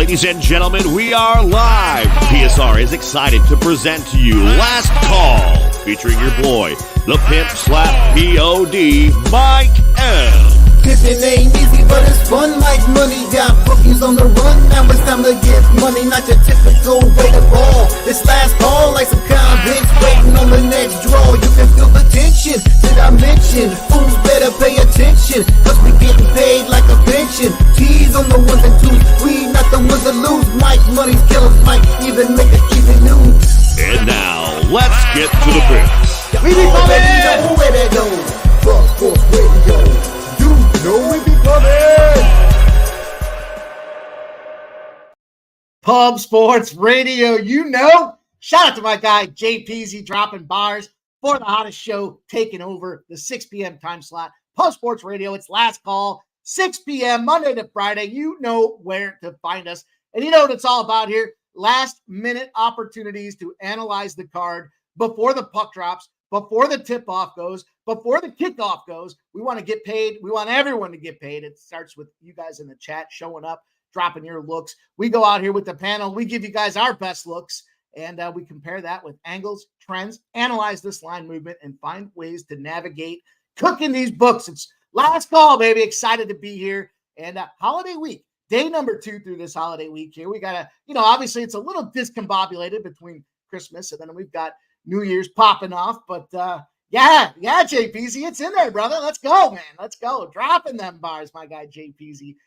Ladies and gentlemen, we are live. PSR is excited to present to you Last Call, featuring your boy, the pimp slap POD, Mike M. Pimpin' ain't easy, but it's fun like money. Got bookies on the run, now it's time to get money. Not your typical way to ball. This last call like some convicts waiting on the next draw. You can feel the tension, did I mention? Fools better pay attention, cause we getting paid like a pension. T's on the ones and twos, we not the ones that lose. Mike, money's killers, might even make it even news. And now, let's get to the pimps. We be already know where they go. Fuck Sports Radio. No, we be coming. Pub Sports Radio, you know. Shout out to my guy, JPZ, dropping bars for the hottest show, taking over the 6 p.m. time slot. Pub Sports Radio, it's Last Call, 6 p.m., Monday to Friday. You know where to find us. And you know what it's all about here. Last-minute opportunities to analyze the card before the puck drops, before the tip-off goes, before the kickoff goes. We want to get paid. We want everyone to get paid. It starts with you guys in the chat showing up, dropping your looks. We go out here with the panel. We give you guys our best looks, and we compare that with angles, trends, analyze this line movement, and find ways to navigate cooking these books. It's Last Call, baby. Excited to be here. And holiday week, day number 2 through this holiday week here. We got to, obviously it's a little discombobulated between Christmas and then we've got New Year's popping off, but yeah, JPZ, it's in there, brother. Let's go, man. Let's go. Dropping them bars, my guy JPZ,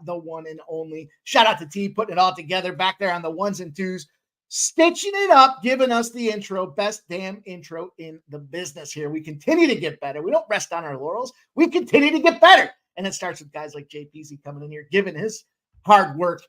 the one and only. Shout out to T, putting it all together back there on the ones and twos, stitching it up, giving us the intro, best damn intro in the business here. We continue to get better. We don't rest on our laurels. We continue to get better. And it starts with guys like JPZ coming in here, giving his hard work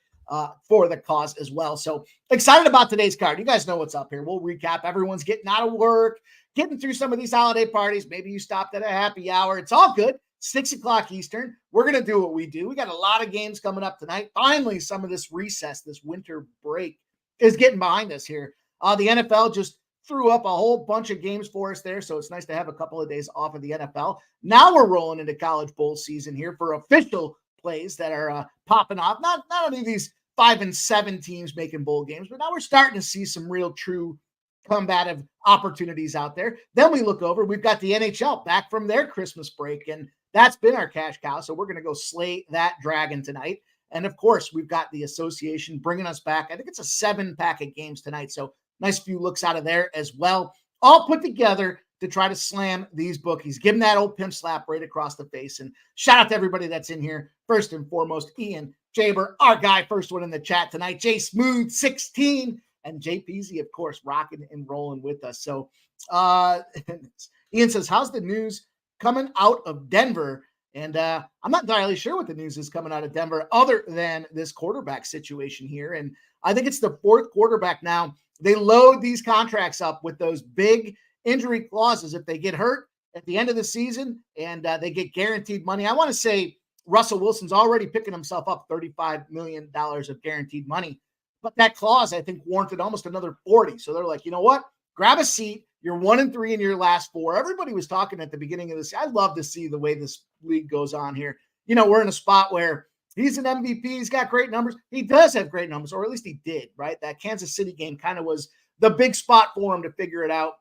for the cause as well. So excited about today's card. You guys know what's up here. We'll recap. Everyone's getting out of work, getting through some of these holiday parties. Maybe you stopped at a happy hour. It's all good. 6 o'clock Eastern. We're going to do what we do. We got a lot of games coming up tonight. Finally, some of this recess, this winter break is getting behind us here. The NFL just threw up a whole bunch of games for us there. So it's nice to have a couple of days off of the NFL. Now we're rolling into college bowl season here for official plays that are popping off. Not only these 5 and 7 teams making bowl games, but now we're starting to see some real true combative opportunities out there. Then we look over, we've got the NHL back from their Christmas break, and that's been our cash cow. So we're going to go slay that dragon tonight. And of course, we've got the association bringing us back. I think it's a 7-pack of games tonight. So nice few looks out of there as well. All put together to try to slam these bookies. Give them that old pimp slap right across the face. And shout out to everybody that's in here. First and foremost, Ian Jaber, our guy, first one in the chat tonight. J Smooth 16 and JPZ, of course, rocking and rolling with us. So Ian says, how's the news coming out of Denver? And I'm not entirely sure what the news is coming out of Denver other than this quarterback situation here. And I think it's the 4th quarterback now. They load these contracts up with those big injury clauses if they get hurt at the end of the season and they get guaranteed money. I want to say Russell Wilson's already picking himself up $35 million of guaranteed money. But that clause, I think, warranted almost another 40. So they're like, you know what? Grab a seat. You're 1-3 in your last 4. Everybody was talking at the beginning of this. I love to see the way this league goes on here. We're in a spot where he's an MVP. He's got great numbers. He does have great numbers, or at least he did, right? That Kansas City game kind of was the big spot for him to figure it out.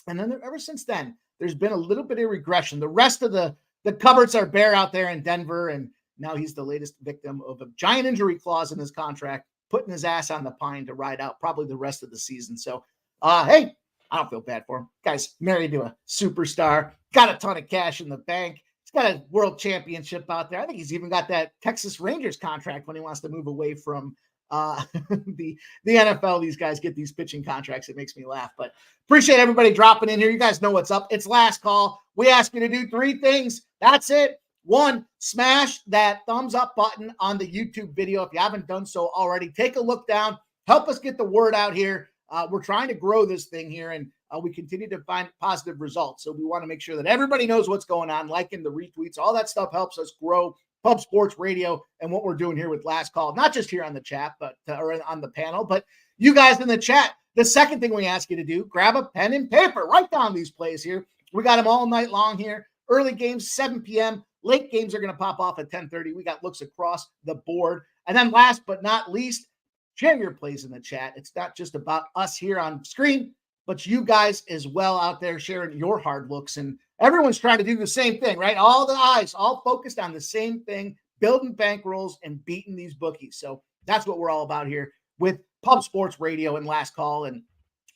And then ever since then, there's been a little bit of regression. The rest of the cupboards are bare out there in Denver, and now he's the latest victim of a giant injury clause in his contract, putting his ass on the pine to ride out probably the rest of the season. So, hey, I don't feel bad for him. Guy's married to a superstar, got a ton of cash in the bank. He's got a world championship out there. I think he's even got that Texas Rangers contract when he wants to move away from the NFL. These guys get these pitching contracts. It makes me laugh, but appreciate everybody dropping in here. You guys know what's up. It's Last Call. We ask you to do 3 things. That's it. 1, smash that thumbs up button on the YouTube video. If you haven't done so already, take a look down. Help us get the word out here. We're trying to grow this thing here, and we continue to find positive results. So we want to make sure that everybody knows what's going on, liking the retweets. All that stuff helps us grow Pub Sports Radio and what we're doing here with Last Call, not just here on the chat, but or on the panel, but you guys in the chat. The second thing we ask you to do, grab a pen and paper, write down these plays here. We got them all night long here. Early games, 7 p.m. Late games are going to pop off at 10:30. We got looks across the board. And then last but not least, share your plays in the chat. It's not just about us here on screen, but you guys as well out there sharing your hard looks. And everyone's trying to do the same thing, right? All the eyes, all focused on the same thing, building bankrolls and beating these bookies. So that's what we're all about here with Pub Sports Radio and Last Call. And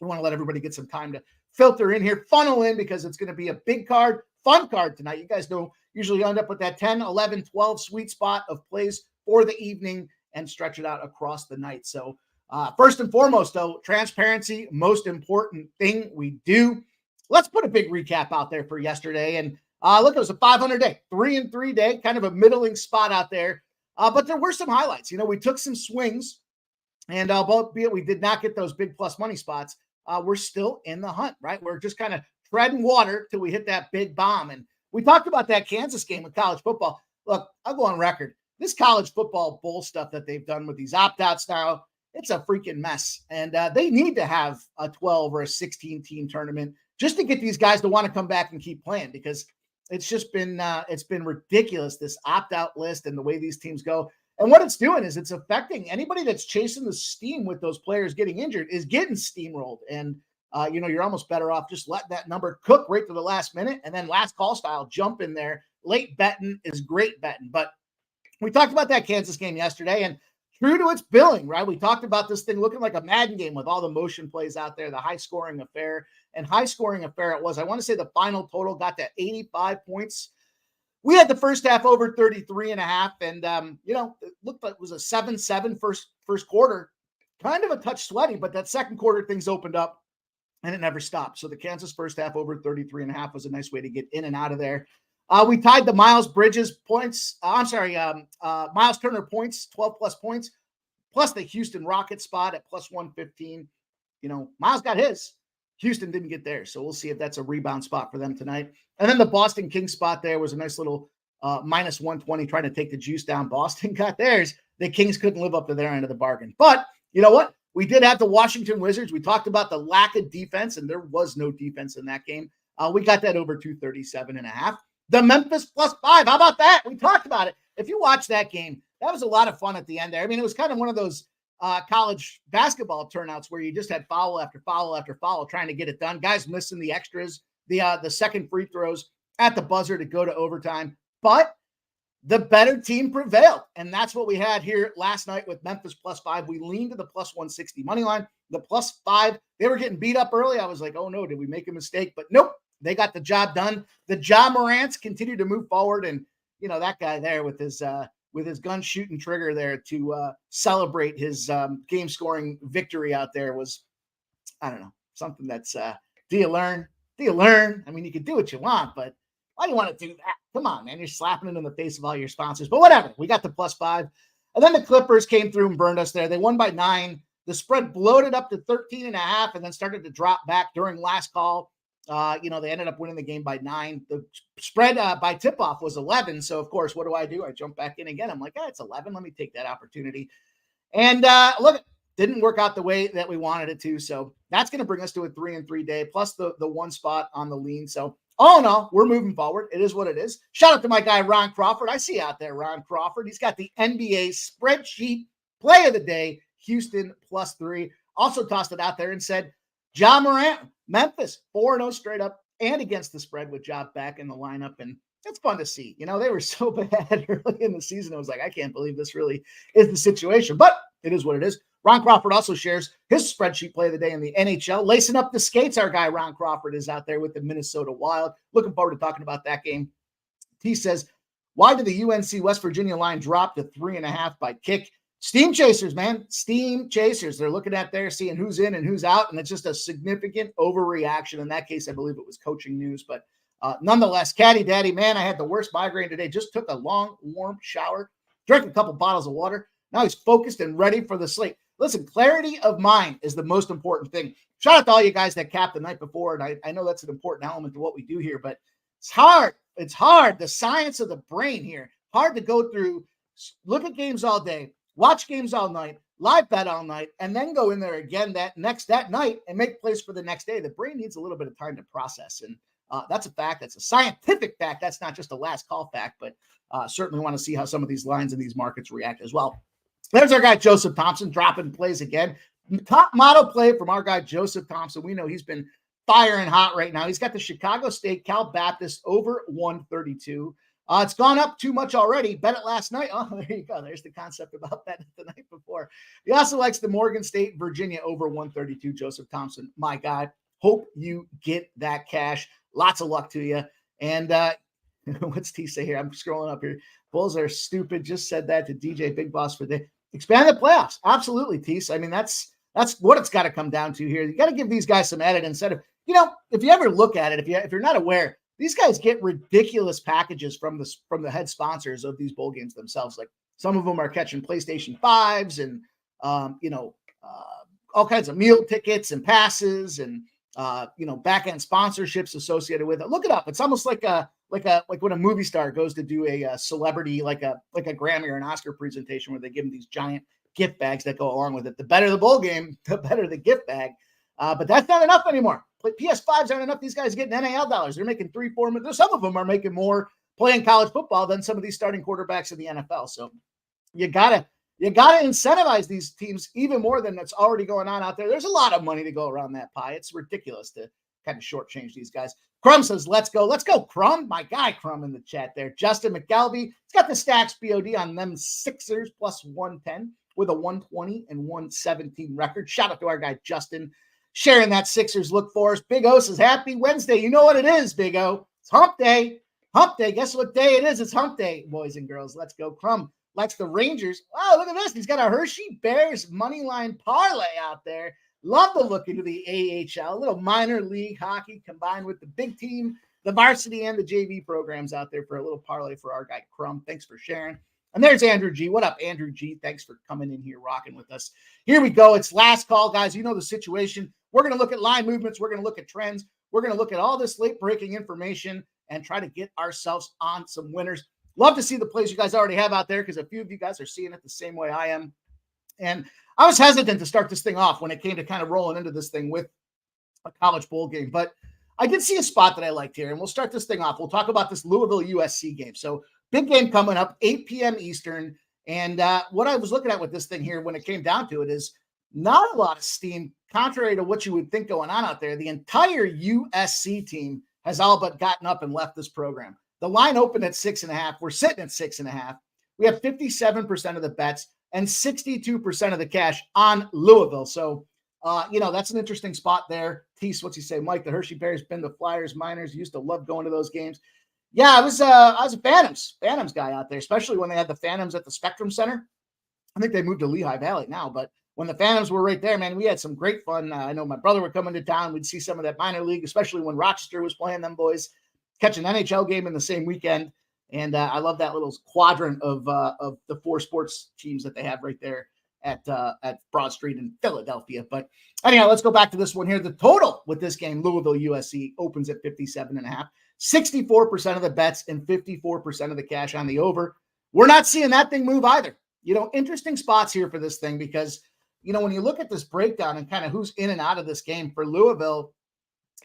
we want to let everybody get some time to filter in here, funnel in, because it's going to be a big card, fun card tonight. You guys know, usually end up with that 10, 11, 12 sweet spot of plays for the evening and stretch it out across the night. So first and foremost, though, transparency, most important thing we do. Let's put a big recap out there for yesterday. And look, it was a 500 day, 3-3 day, kind of a middling spot out there. But there were some highlights. You know, we took some swings, and albeit we did not get those big plus money spots, we're still in the hunt, right? We're just kind of treading water till we hit that big bomb. And we talked about that Kansas game with college football. Look, I'll go on record. This college football bowl stuff that they've done with these opt-outs now, it's a freaking mess. And they need to have a 12 or a 16 team tournament just to get these guys to want to come back and keep playing, because it's just been it's been ridiculous, this opt-out list and the way these teams go. And what it's doing is it's affecting anybody that's chasing the steam with those players getting injured is getting steamrolled. And, you know, you're almost better off just letting that number cook right to the last minute, and then last call style, jump in there. Late betting is great betting. But we talked about that Kansas game yesterday, and true to its billing, right? We talked about this thing looking like a Madden game with all the motion plays out there, the high-scoring affair. And high-scoring affair it was. I want to say the final total got to 85 points. We had the first half over 33.5, and, you know, it looked like it was a 7-7 first quarter. Kind of a touch sweaty, but that second quarter, things opened up, and it never stopped. So the Kansas first half over 33.5 was a nice way to get in and out of there. We tied the Miles Bridges points. Miles Turner points, 12-plus points, plus the Houston Rockets spot at plus 115. You know, Miles got his. Houston didn't get theirs, so we'll see if that's a rebound spot for them tonight. And then the Boston Kings spot there was a nice little minus 120 trying to take the juice down. Boston got theirs. The Kings couldn't live up to their end of the bargain. But you know what? We did have the Washington Wizards. We talked about the lack of defense, and there was no defense in that game. We got that over 237.5. The Memphis plus 5. How about that? We talked about it. If you watch that game, that was a lot of fun at the end there. I mean, it was kind of one of those college basketball turnouts where you just had foul after foul after foul trying to get it done. Guys missing the extras, the second free throws at the buzzer to go to overtime. But the better team prevailed. And that's what we had here last night with Memphis plus 5. We leaned to the plus 160 money line. The plus 5, they were getting beat up early. I was like, oh no, did we make a mistake? But nope, they got the job done. The Ja Morants continue to move forward. And, you know, that guy there with his gun shooting trigger there to celebrate his game scoring victory out there was, I don't know, something that's, do you learn? I mean, you can do what you want, but why do you want to do that? Come on, man. You're slapping it in the face of all your sponsors, but whatever. We got the plus 5. And then the Clippers came through and burned us there. They won by 9. The spread bloated up to 13.5 and then started to drop back during last call. You know, they ended up winning the game by 9. The spread by tip-off was 11. So, of course, what do? I jump back in again. I'm like, it's 11. Let me take that opportunity. And look, didn't work out the way that we wanted it to. So that's going to bring us to a 3-3 day, plus the one spot on the lean. So all in all, we're moving forward. It is what it is. Shout out to my guy, Ron Crawford. I see you out there, Ron Crawford. He's got the NBA spreadsheet play of the day, Houston plus 3. Also tossed it out there and said, Ja Morant, Memphis, 4-0 straight up and against the spread with Ja back in the lineup. And it's fun to see. You know, they were so bad early in the season. I was like, I can't believe this really is the situation. But it is what it is. Ron Crawford also shares his spreadsheet play of the day in the NHL. Lacing up the skates, our guy Ron Crawford is out there with the Minnesota Wild. Looking forward to talking about that game. He says, why did the UNC West Virginia line drop to 3.5 by kick? Steam chasers, man. Steam chasers. They're looking at there, seeing who's in and who's out, and it's just a significant overreaction. In that case, I believe it was coaching news. But nonetheless, Caddy Daddy, man, I had the worst migraine today. Just took a long, warm shower, drank a couple bottles of water. Now he's focused and ready for the slate. Listen, clarity of mind is the most important thing. Shout out to all you guys that capped the night before, and I know that's an important element to what we do here, but it's hard. It's hard. The science of the brain here. Hard to go through, look at games all day, watch games all night, live bet all night, and then go in there again that night and make plays for the next day. The brain needs a little bit of time to process, and that's a fact. That's a scientific fact. That's not just a last call fact, but certainly want to see how some of these lines in these markets react as well. There's our guy, Joseph Thompson, dropping plays again. Top model play from our guy, Joseph Thompson. We know he's been firing hot right now. He's got the Chicago State Cal Baptist over 132. It's gone up too much already. Bet it last night. Oh, there you go. There's the concept about betting the night before. He also likes the Morgan State, Virginia over 132. Joseph Thompson, my guy. Hope you get that cash. Lots of luck to you. And what's T say here? I'm scrolling up here. Bulls are stupid. Just said that to DJ Big Boss for the expand the playoffs. Absolutely, Tease. I mean, that's what it's got to come down to here. You got to give these guys some edit instead of, if you ever look at it, if you're not aware, these guys get ridiculous packages from the head sponsors of thend bowl games themselves. Like some of them are catching PlayStation 5s and all kinds of meal tickets and passes and back end sponsorships associated with it. Look it up. It's almost like when a movie star goes to do a celebrity, like a Grammy or an Oscar presentation where they give them these giant gift bags that go along with it. The better the bowl game, the better the gift bag. But that's not enough anymore. PS5s aren't enough. These guys getting NIL dollars. They're making $3-4 million. Some of them are making more playing college football than some of these starting quarterbacks in the NFL. So you gotta incentivize these teams even more than that's already going on out there. There's a lot of money to go around that pie. It's ridiculous to kind of shortchange these guys. Crumb says, let's go, Crumb. My guy Crumb in the chat there. Justin McGalvey, he's got the stacks BOD on them Sixers plus 110 with a 120 and 117 record. Shout out to our guy Justin sharing that Sixers look for us. Big O says, happy Wednesday. You know what it is, Big O. It's hump day. Hump day. Guess what day it is? It's hump day, boys and girls. Let's go. Crumb likes the Rangers. Oh, look at this. He's got a Hershey Bears money line parlay out there. Love the look into the AHL, a little minor league hockey combined with the big team, the varsity and the JV programs out there for a little parlay for our guy Crumb. Thanks for sharing. And there's Andrew G. What up, Andrew G? Thanks for coming in here, rocking with us. Here we go. It's last call, guys. You know the situation. We're going to look at line movements. We're going to look at trends. We're going to look at all this late breaking information and try to get ourselves on some winners. Love to see the plays you guys already have out there because a few of you guys are seeing it the same way I am. And I was hesitant to start this thing off when it came to kind of rolling into this thing with a college bowl game, but I did see a spot that I liked here, and we'll start this thing off. We'll talk about this Louisville USC game. So big game coming up, 8 p.m. Eastern. And what I was looking at with this thing here when it came down to it is not a lot of steam, contrary to what you would think going on out there. The entire USC team has all but gotten up and left this program. The line opened at 6.5. We're sitting at 6.5. We have 57% of the bets and 62% of the cash on Louisville. So, that's an interesting spot there. Tease, what's he say? Mike, the Hershey Bears been the Flyers minors. Used to love going to those games. Yeah, I was a Phantoms guy out there, especially when they had the Phantoms at the Spectrum Center. I think they moved to Lehigh Valley now, but when the Phantoms were right there, man, we had some great fun. I know my brother would come into town. We'd see some of that minor league, especially when Rochester was playing them boys, catch an NHL game in the same weekend. And I love that little quadrant of the four sports teams that they have right there at Broad Street in Philadelphia. But anyhow, let's go back to this one here. The total with this game, Louisville USC, opens at 57.5. 64% of the bets and 54% of the cash on the over. We're not seeing that thing move either. Interesting spots here for this thing because, when you look at this breakdown and kind of who's in and out of this game for Louisville,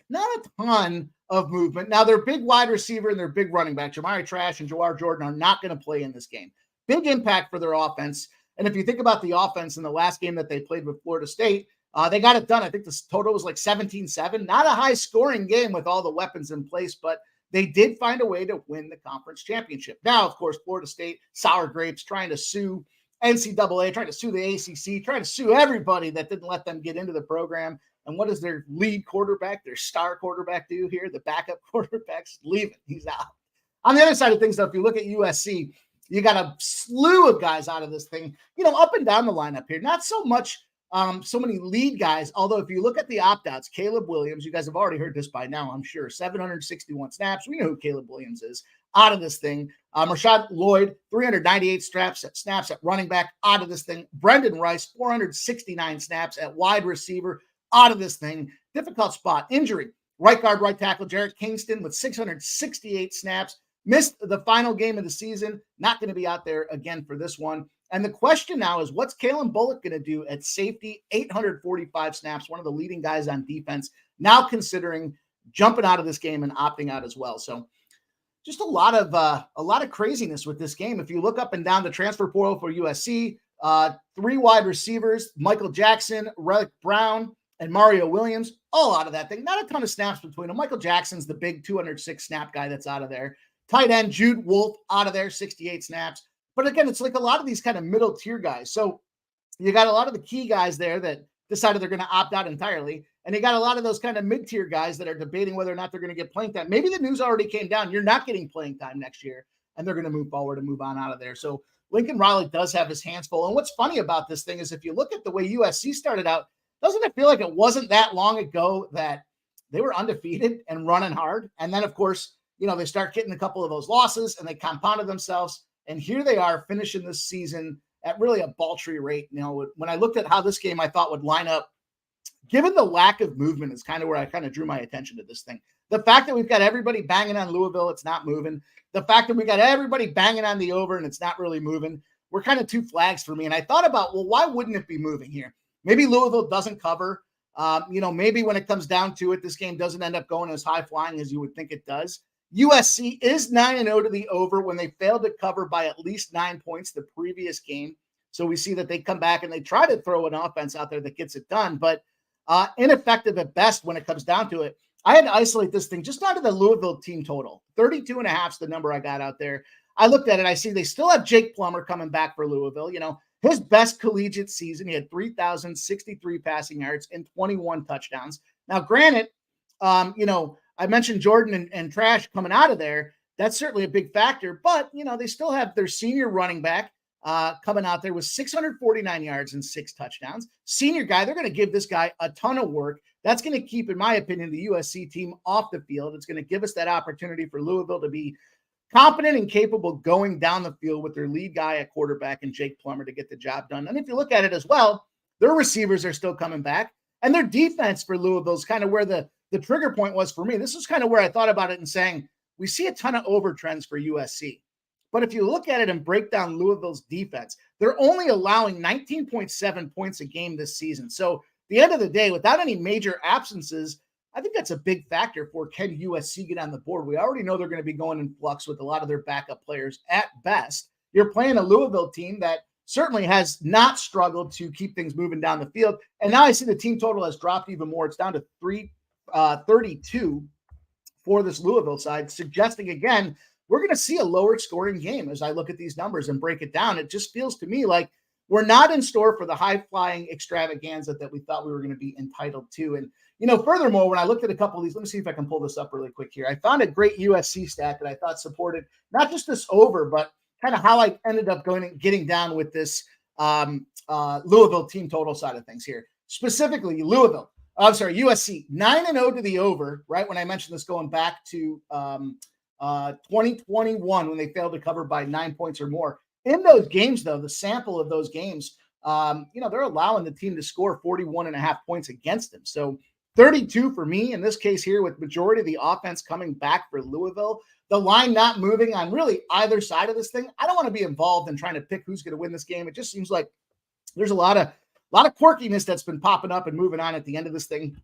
not a ton of movement. Now, their big wide receiver and their big running back, Jamari Trash and Jawar Jordan, are not going to play in this game. Big impact for their offense. And if you think about the offense in the last game that they played with Florida State, they got it done. I think the total was like 17-7. Not a high-scoring game with all the weapons in place, but they did find a way to win the conference championship. Now, of course, Florida State, sour grapes, trying to sue NCAA, trying to sue the ACC, trying to sue everybody that didn't let them get into the program. And what does their lead quarterback, their star quarterback do here? The backup quarterback's leaving. He's out. On the other side of things, though, if you look at USC, you got a slew of guys out of this thing, up and down the lineup here. Not so much so many lead guys, although if you look at the opt-outs, Caleb Williams, you guys have already heard this by now, I'm sure, 761 snaps. We know who Caleb Williams is out of this thing. Rashad Lloyd, 398 snaps at running back out of this thing. Brendan Rice, 469 snaps at wide receiver out of this thing. Difficult spot. Injury. Right guard, right tackle, Jarrett Kingston with 668 snaps. Missed the final game of the season. Not going to be out there again for this one. And the question now is, what's Kalen Bullock going to do at safety? 845 snaps, one of the leading guys on defense, now considering jumping out of this game and opting out as well. So just a lot of craziness with this game. If you look up and down the transfer portal for USC, 3 wide receivers, Michael Jackson, Relic Brown, and Mario Williams, all out of that thing. Not a ton of snaps between them. Michael Jackson's the big 206 snap guy that's out of there. Tight end Jude Wolf out of there, 68 snaps. But again, it's like a lot of these kind of middle tier guys. So you got a lot of the key guys there that decided they're going to opt out entirely. And you got a lot of those kind of mid-tier guys that are debating whether or not they're going to get playing time. Maybe the news already came down. You're not getting playing time next year, and they're going to move forward and move on out of there. So Lincoln Riley does have his hands full. And what's funny about this thing is if you look at the way USC started out, doesn't it feel like it wasn't that long ago that they were undefeated and running hard? And then, of course, they start getting a couple of those losses and they compounded themselves. And here they are finishing this season at really a paltry rate. When I looked at how this game I thought would line up, given the lack of movement is kind of where I kind of drew my attention to this thing. The fact that we've got everybody banging on Louisville, it's not moving. The fact that we got everybody banging on the over and it's not really moving, were kind of 2 flags for me. And I thought about, well, why wouldn't it be moving here? Maybe Louisville doesn't cover. Maybe when it comes down to it, this game doesn't end up going as high flying as you would think it does. USC is 9-0 to the over when they failed to cover by at least 9 points the previous game. So we see that they come back and they try to throw an offense out there that gets it done, but ineffective at best when it comes down to it. I had to isolate this thing just down to the Louisville team total. 32.5 is the number I got out there. I looked at it. I see they still have Jake Plummer coming back for Louisville. His best collegiate season. He had 3,063 passing yards and 21 touchdowns. Now, granted, I mentioned Jordan and Trash coming out of there. That's certainly a big factor, but, they still have their senior running back coming out there with 649 yards and 6 touchdowns. Senior guy, they're going to give this guy a ton of work. That's going to keep, in my opinion, the USC team off the field. It's going to give us that opportunity for Louisville to be competent and capable going down the field with their lead guy at quarterback and Jake Plummer to get the job done. And if you look at it as well, their receivers are still coming back, and their defense for Louisville is kind of where the trigger point was for me. This is kind of where I thought about it and saying, we see a ton of over trends for USC. But if you look at it and break down Louisville's defense, they're only allowing 19.7 points a game this season. So at the end of the day, without any major absences, I think that's a big factor for can USC get on the board. We already know they're going to be going in flux with a lot of their backup players at best. You're playing a Louisville team that certainly has not struggled to keep things moving down the field. And now I see the team total has dropped even more. It's down to 32 for this Louisville side, suggesting, again, we're going to see a lower scoring game as I look at these numbers and break it down. It just feels to me like we're not in store for the high-flying extravaganza that we thought we were going to be entitled to. And, furthermore, when I looked at a couple of these, let me see if I can pull this up really quick here. I found a great USC stat that I thought supported not just this over, but kind of how I ended up getting down with this Louisville team total side of things here. Specifically, USC, 9-0 to the over, right? When I mentioned this going back to 2021 when they failed to cover by 9 points or more. In those games, though, the sample of those games, they're allowing the team to score 41.5 points against them. So 32 for me in this case here, with majority of the offense coming back for Louisville, the line not moving on really either side of this thing. I don't want to be involved in trying to pick who's going to win this game. It just seems like there's a lot of quirkiness that's been popping up and moving on at the end of this thing.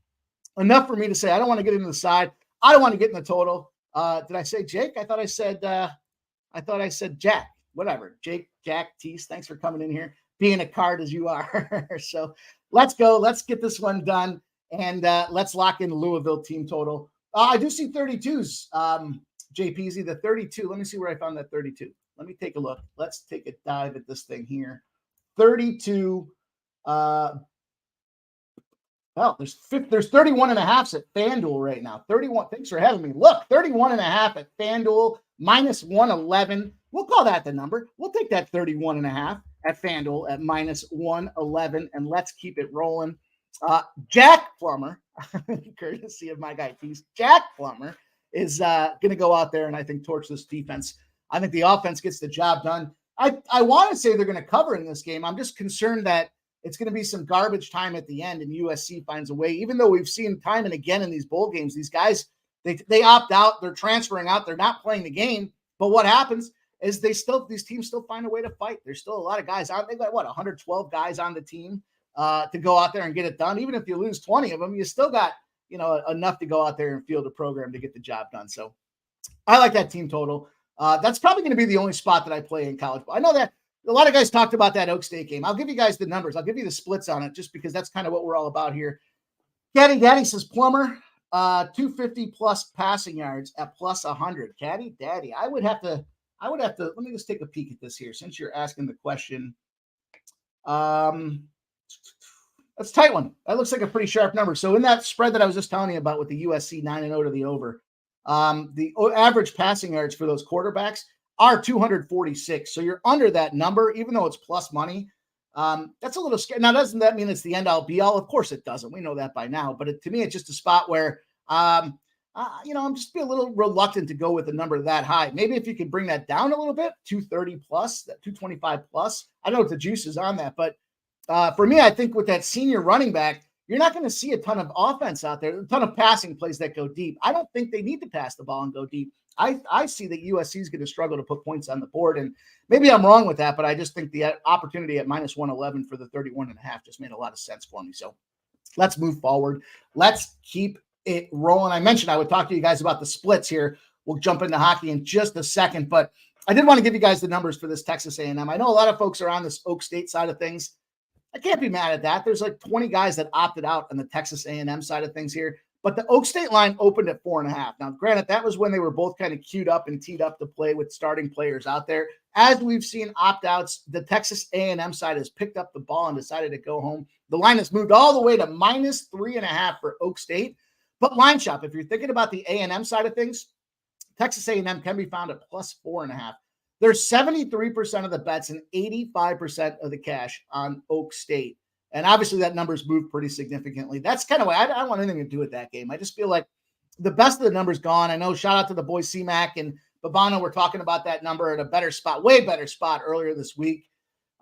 Enough for me to say, I don't want to get into the side. I don't want to get in the total. Did I say Jake? I thought I said Jack. Whatever. Jake, Jack, Tease, thanks for coming in here, being a card as you are. So let's go. Let's get this one done. And let's lock in the Louisville team total. I do see 32s, JPZ, the 32. Let me see where I found that 32. Let me take a look. Let's take a dive at this thing here. 32. There's 31.5 at FanDuel right now. 31. Thanks for having me. Look, 31.5 at FanDuel, minus 111. We'll call that the number. We'll take that 31.5 at FanDuel at minus 111, and let's keep it rolling. Jack Plummer, courtesy of my guy Tease, Jack Plummer is going to go out there and I think torch this defense. I think the offense gets the job done. I want to say they're going to cover in this game. I'm just concerned that it's going to be some garbage time at the end and USC finds a way, even though we've seen time and again in these bowl games, these guys, they opt out, they're transferring out, they're not playing the game. But what happens is these teams still find a way to fight. There's still a lot of guys out. They've got 112 guys on the team to go out there and get it done. Even if you lose 20 of them, you still got, enough to go out there and field a program to get the job done. So I like that team total. That's probably going to be the only spot that I play in college. I know that a lot of guys talked about that Oak State game. I'll give you guys the numbers. I'll give you the splits on it just because that's kind of what we're all about here. Caddy Daddy says Plummer, 250 plus passing yards at plus 100. Caddy Daddy, I would have to, let me just take a peek at this here since you're asking the question. That's a tight one. That looks like a pretty sharp number. So in that spread that I was just telling you about with the USC 9-0 to the over, the average passing yards for those quarterbacks are 246. So you're under that number, even though it's plus money. That's a little scary. Now, doesn't that mean it's the end all be all? Of course it doesn't. We know that by now. But to me, it's just a spot where, I'm just be a little reluctant to go with a number that high. Maybe if you could bring that down a little bit, 230 plus, that 225 plus. I don't know what the juice is on that, but for me, I think with that senior running back, you're not going to see a ton of offense out there, a ton of passing plays that go deep. I don't think they need to pass the ball and go deep. I see that USC is going to struggle to put points on the board, and maybe I'm wrong with that, but I just think the opportunity at minus 111 for the 31.5 just made a lot of sense for me. So let's move forward. Let's keep it rolling. I mentioned I would talk to you guys about the splits here. We'll jump into hockey in just a second, but I did want to give you guys the numbers for this Texas A&M. I know a lot of folks are on this Oak State side of things. I can't be mad at that. There's like 20 guys that opted out on the Texas A&M side of things here, but the Oak State line opened at 4.5. Now, granted, that was when they were both kind of queued up and teed up to play with starting players out there. As we've seen opt-outs, the Texas A&M side has picked up the ball and decided to go home. The line has moved all the way to minus 3.5 for Oak State. But line shop, if you're thinking about the A&M side of things, Texas A&M can be found at plus 4.5. There's 73% of the bets and 85% of the cash on Oak State. And obviously that number's moved pretty significantly. That's kind of why I don't want anything to do with that game. I just feel like the best of the number's gone. I know, shout out to the boys C-Mac and Babano. We're talking about that number at a better spot, way better spot earlier this week.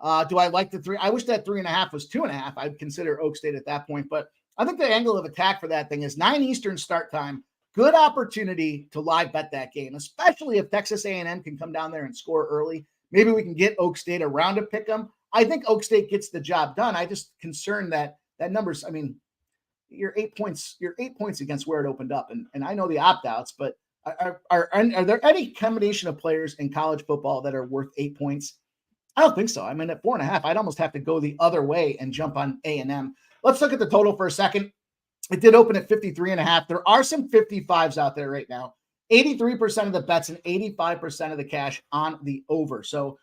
Do I like the 3? I wish that 3.5 was 2.5. I'd consider Oak State at that point. But I think the angle of attack for that thing is 9 Eastern start time. Good opportunity to live bet that game, especially if Texas A&M can come down there and score early. Maybe we can get Oak State around to pick them. I think Oak State gets the job done. I just concerned that number's, I mean, you're 8 points against where it opened up. And I know the opt-outs, but are there any combination of players in college football that are worth 8 points? I don't think so. I mean, at 4.5, I'd almost have to go the other way and jump on A&M. Let's look at the total for a second. It did open at 53.5. There are some 55s out there right now. 83% of the bets and 85% of the cash on the over. So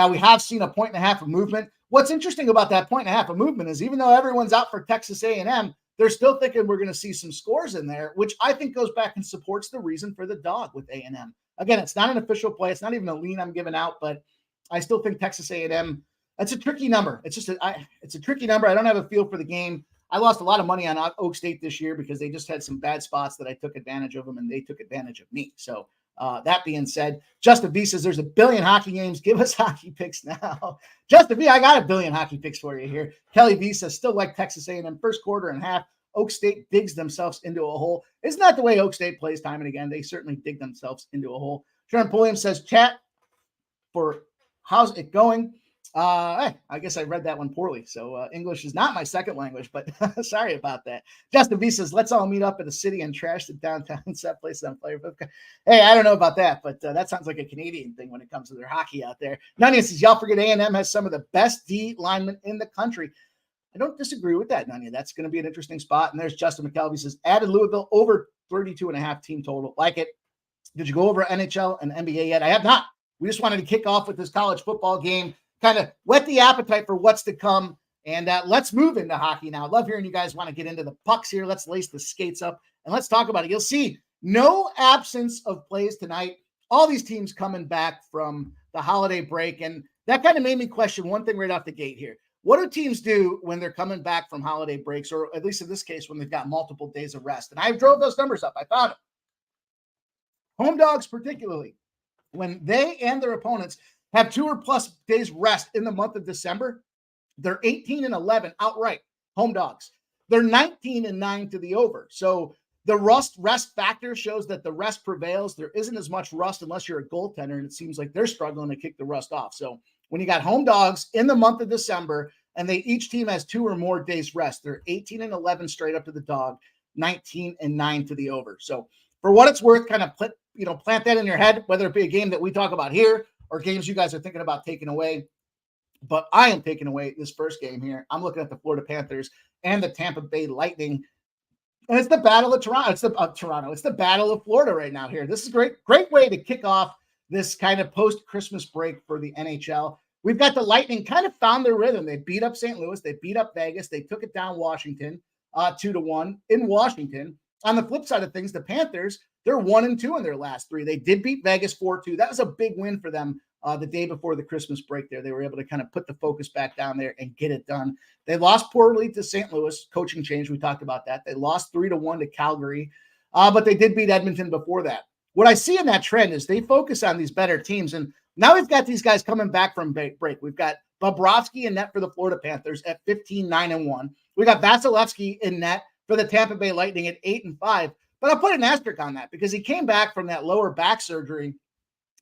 we have seen a 1.5 of movement. What's interesting about that 1.5 of movement is even though everyone's out for Texas A&M, they're still thinking we're going to see some scores in there, which I think goes back and supports the reason for the dog with A&M. Again, it's not an official play. It's not even a lean I'm giving out, but I still think Texas A&M, that's a tricky number. It's just it's a tricky number. I don't have a feel for the game. I lost a lot of money on Oak State this year because they just had some bad spots that I took advantage of them and they took advantage of me. So that being said, Justin B says there's a billion hockey games. Give us hockey picks now. Justin B, I got a billion hockey picks for you here. Kelly B says still like Texas A&M first quarter and half. Oak State digs themselves into a hole. Isn't that the way Oak State plays time and again? They certainly dig themselves into a hole. Sharon Pulliam says chat for how's it going? I guess I read that one poorly. So English is not my second language, but sorry about that. Justin B says, let's all meet up at the city and trash the downtown set place on player. Hey, I don't know about that, but that sounds like a Canadian thing when it comes to their hockey out there. Nanya says, y'all forget A&M has some of the best D linemen in the country. I don't disagree with that, Nanya. That's going to be an interesting spot. And there's Justin McKelvey says, added Louisville over 32.5 team total. Like it. Did you go over NHL and NBA yet? I have not. We just wanted to kick off with this college football game. Kind of whet the appetite for what's to come. And let's move into hockey now. I love hearing you guys want to get into the pucks here. Let's lace the skates up and let's talk about it. You'll see no absence of plays tonight. All these teams coming back from the holiday break. And that kind of made me question one thing right off the gate here. What do teams do when they're coming back from holiday breaks, or at least in this case, when they've got multiple days of rest? And I drove those numbers up. I found it. Home dogs particularly, when they and their opponents have 2 or plus days rest in the month of December, they're 18-11 outright home dogs. They're 19-9 to the over. So the rest factor shows that the rest prevails. There isn't as much rust unless you're a goaltender, and it seems like they're struggling to kick the rust off. So when you got home dogs in the month of December, and each team has 2 or more days rest, they're 18-11 straight up to the dog, 19-9 to the over. So for what it's worth, kind of plant that in your head, whether it be a game that we talk about here or games you guys are thinking about taking away. But I am taking away this first game here. I'm looking at the Florida Panthers and the Tampa Bay Lightning. And it's the Battle of Toronto. It's the Battle of Florida right now here. This is great way to kick off this kind of post-Christmas break for the NHL. We've got the Lightning kind of found their rhythm. They beat up St. Louis. They beat up Vegas. They took it down Washington 2-1 in Washington. On the flip side of things, the Panthers, they're 1-2 in their last 3. They did beat Vegas 4-2. That was a big win for them the day before the Christmas break there. They were able to kind of put the focus back down there and get it done. They lost poorly to St. Louis. Coaching change, we talked about that. They lost 3-1 to Calgary, but they did beat Edmonton before that. What I see in that trend is they focus on these better teams. And now we've got these guys coming back from break. We've got Bobrovsky in net for the Florida Panthers at 15-9-1. We got Vasilevsky in net for the Tampa Bay Lightning at 8-5. But I'll put an asterisk on that because he came back from that lower back surgery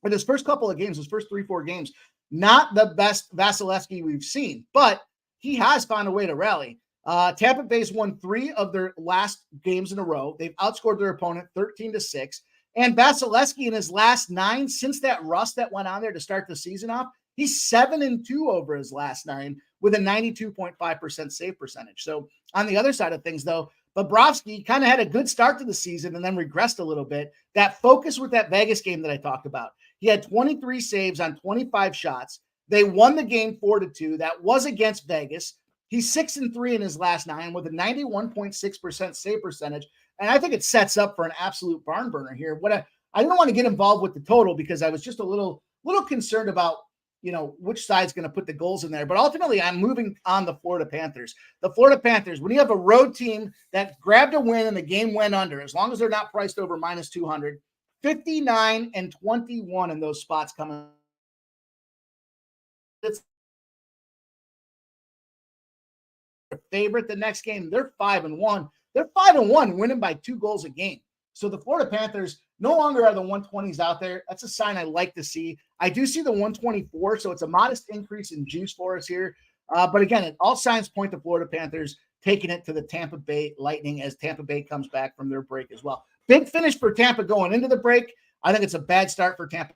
in his first couple of games, his first 3-4 games. Not the best Vasilevsky we've seen, but he has found a way to rally. Tampa Bay's won 3 of their last games in a row. They've outscored their opponent 13-6. And Vasilevsky in his last 9, since that rust that went on there to start the season off, he's 7-2 over his last 9 with a 92.5% save percentage. So on the other side of things, though, Bobrovsky kind of had a good start to the season and then regressed a little bit. That focus with that Vegas game that I talked about. He had 23 saves on 25 shots. They won the game 4-2. That was against Vegas. He's 6-3 in his last 9 with a 91.6% save percentage. And I think it sets up for an absolute barn burner here. I didn't want to get involved with the total because I was just a little concerned about, which side's going to put the goals in there. But ultimately, I'm moving on the Florida Panthers. The Florida Panthers, when you have a road team that grabbed a win and the game went under, as long as they're not priced over minus 200, 59-21 in those spots coming. It's their favorite the next game. They're 5-1. They're 5-1, winning by 2 goals a game. So the Florida Panthers no longer are the 120s out there. That's a sign I like to see. I do see the 124, so it's a modest increase in juice for us here. But again, all signs point to Florida Panthers taking it to the Tampa Bay Lightning as Tampa Bay comes back from their break as well. Big finish for Tampa going into the break. I think it's a bad start for Tampa.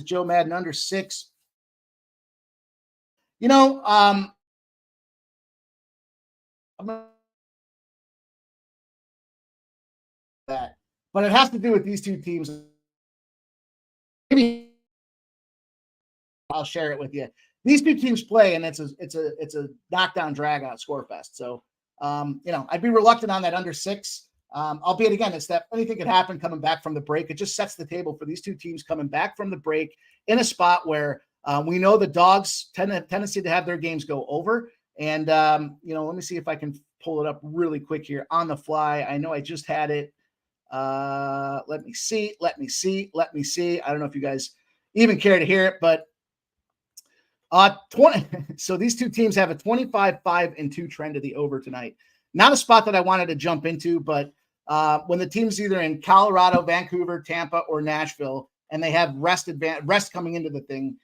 Joe Madden under 6. I'm that, but it has to do with these two teams. Maybe I'll share it with you. These two teams play, and it's a knockdown drag out score fest. So, I'd be reluctant on that under 6. Albeit again, it's that anything could happen coming back from the break. It just sets the table for these two teams coming back from the break in a spot where we know the Dogs tendency to have their games go over. And let me see if I can pull it up really quick here on the fly. I know I just had it. Let me see. I don't know if you guys even care to hear it, but 20. So these two teams have a 25-5-2 trend to the over tonight. Not a spot that I wanted to jump into, but when the team's either in Colorado, Vancouver, Tampa, or Nashville, and they have rest coming into the thing,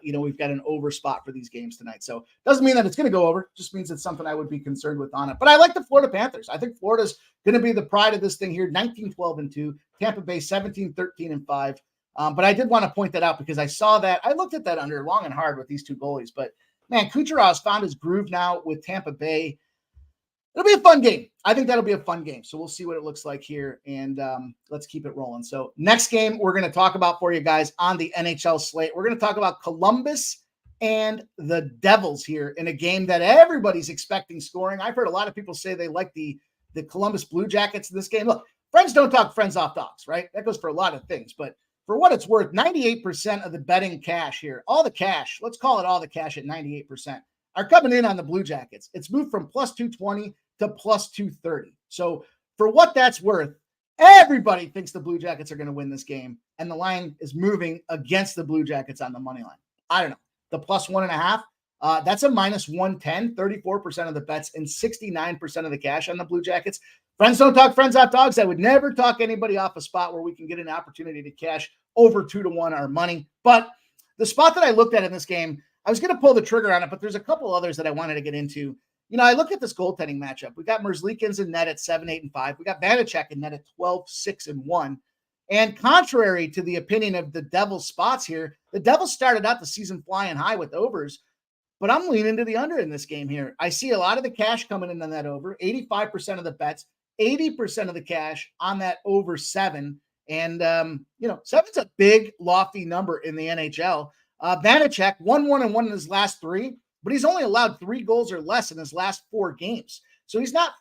we've got an over spot for these games tonight. So doesn't mean that it's going to go over. Just means it's something I would be concerned with on it. But I like the Florida Panthers. I think Florida's going to be the pride of this thing here. 19-12-2. Tampa Bay 17-13-5. But I did want to point that out because I saw that. I looked at that under long and hard with these two goalies. But man, Kucherov's found his groove now with Tampa Bay. It'll be a fun game. I think that'll be a fun game. So we'll see what it looks like here, and let's keep it rolling. So next game we're going to talk about for you guys on the NHL slate. We're going to talk about Columbus and the Devils here in a game that everybody's expecting scoring. I've heard a lot of people say they like the Columbus Blue Jackets in this game. Look, friends don't talk friends off dogs, right? That goes for a lot of things. But for what it's worth, 98% of the betting cash here, all the cash, let's call it all the cash at 98%, are coming in on the Blue Jackets. It's moved from plus 220 to plus 230. So for what that's worth, everybody thinks the Blue Jackets are going to win this game, and the line is moving against the Blue Jackets on the money line. I don't know. The plus 1.5, that's a minus 110, 34% of the bets and 69% of the cash on the Blue Jackets. Friends don't talk friends off dogs. I would never talk anybody off a spot where we can get an opportunity to cash over 2-1 our money. But the spot that I looked at in this game, I was going to pull the trigger on it, but there's a couple others that I wanted to get into. I look at this goaltending matchup. We got Merzlikins in net at 7-8-5. We got Vanacek in net at 12-6-1. And contrary to the opinion of the Devils spots here, the Devils started out the season flying high with overs, but I'm leaning to the under in this game here. I see a lot of the cash coming in on that over, 85% of the bets, 80% of the cash on that over 7. And, 7's a big, lofty number in the NHL. Vanacek, 1-1-1 in his last 3, but he's only allowed 3 goals or less in his last 4 games. So he's not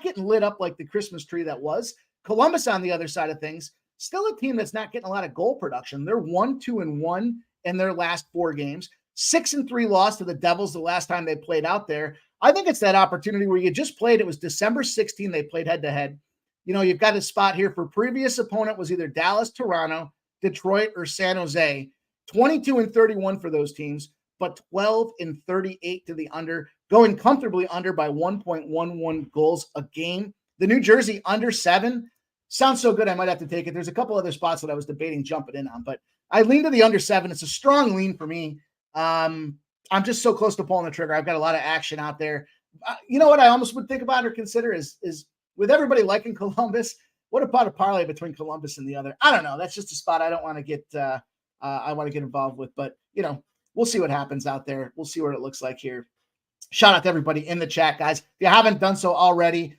getting lit up like the Christmas tree that was. Columbus, on the other side of things, still a team that's not getting a lot of goal production. They're 1-2-1 in their last 4 games, 6-3 loss to the Devils the last time they played out there. I think it's that opportunity where you just played. It was December 16. They played head-to-head. You've got a spot here for previous opponent was either Dallas, Toronto, Detroit, or San Jose. 22-31 for those teams, but 12-38 to the under, going comfortably under by 1.11 goals a game. The New Jersey under 7 sounds so good I might have to take it. There's a couple other spots that I was debating jumping in on, but I lean to the under 7. It's a strong lean for me. I'm just so close to pulling the trigger. I've got a lot of action out there. You know what I almost would think about or consider is with everybody liking Columbus, what about a parlay between Columbus and the other? I don't know. That's just a spot I don't want to get I want to get involved with, but we'll see what happens out there. We'll see what it looks like here. Shout out to everybody in the chat, guys. If you haven't done so already,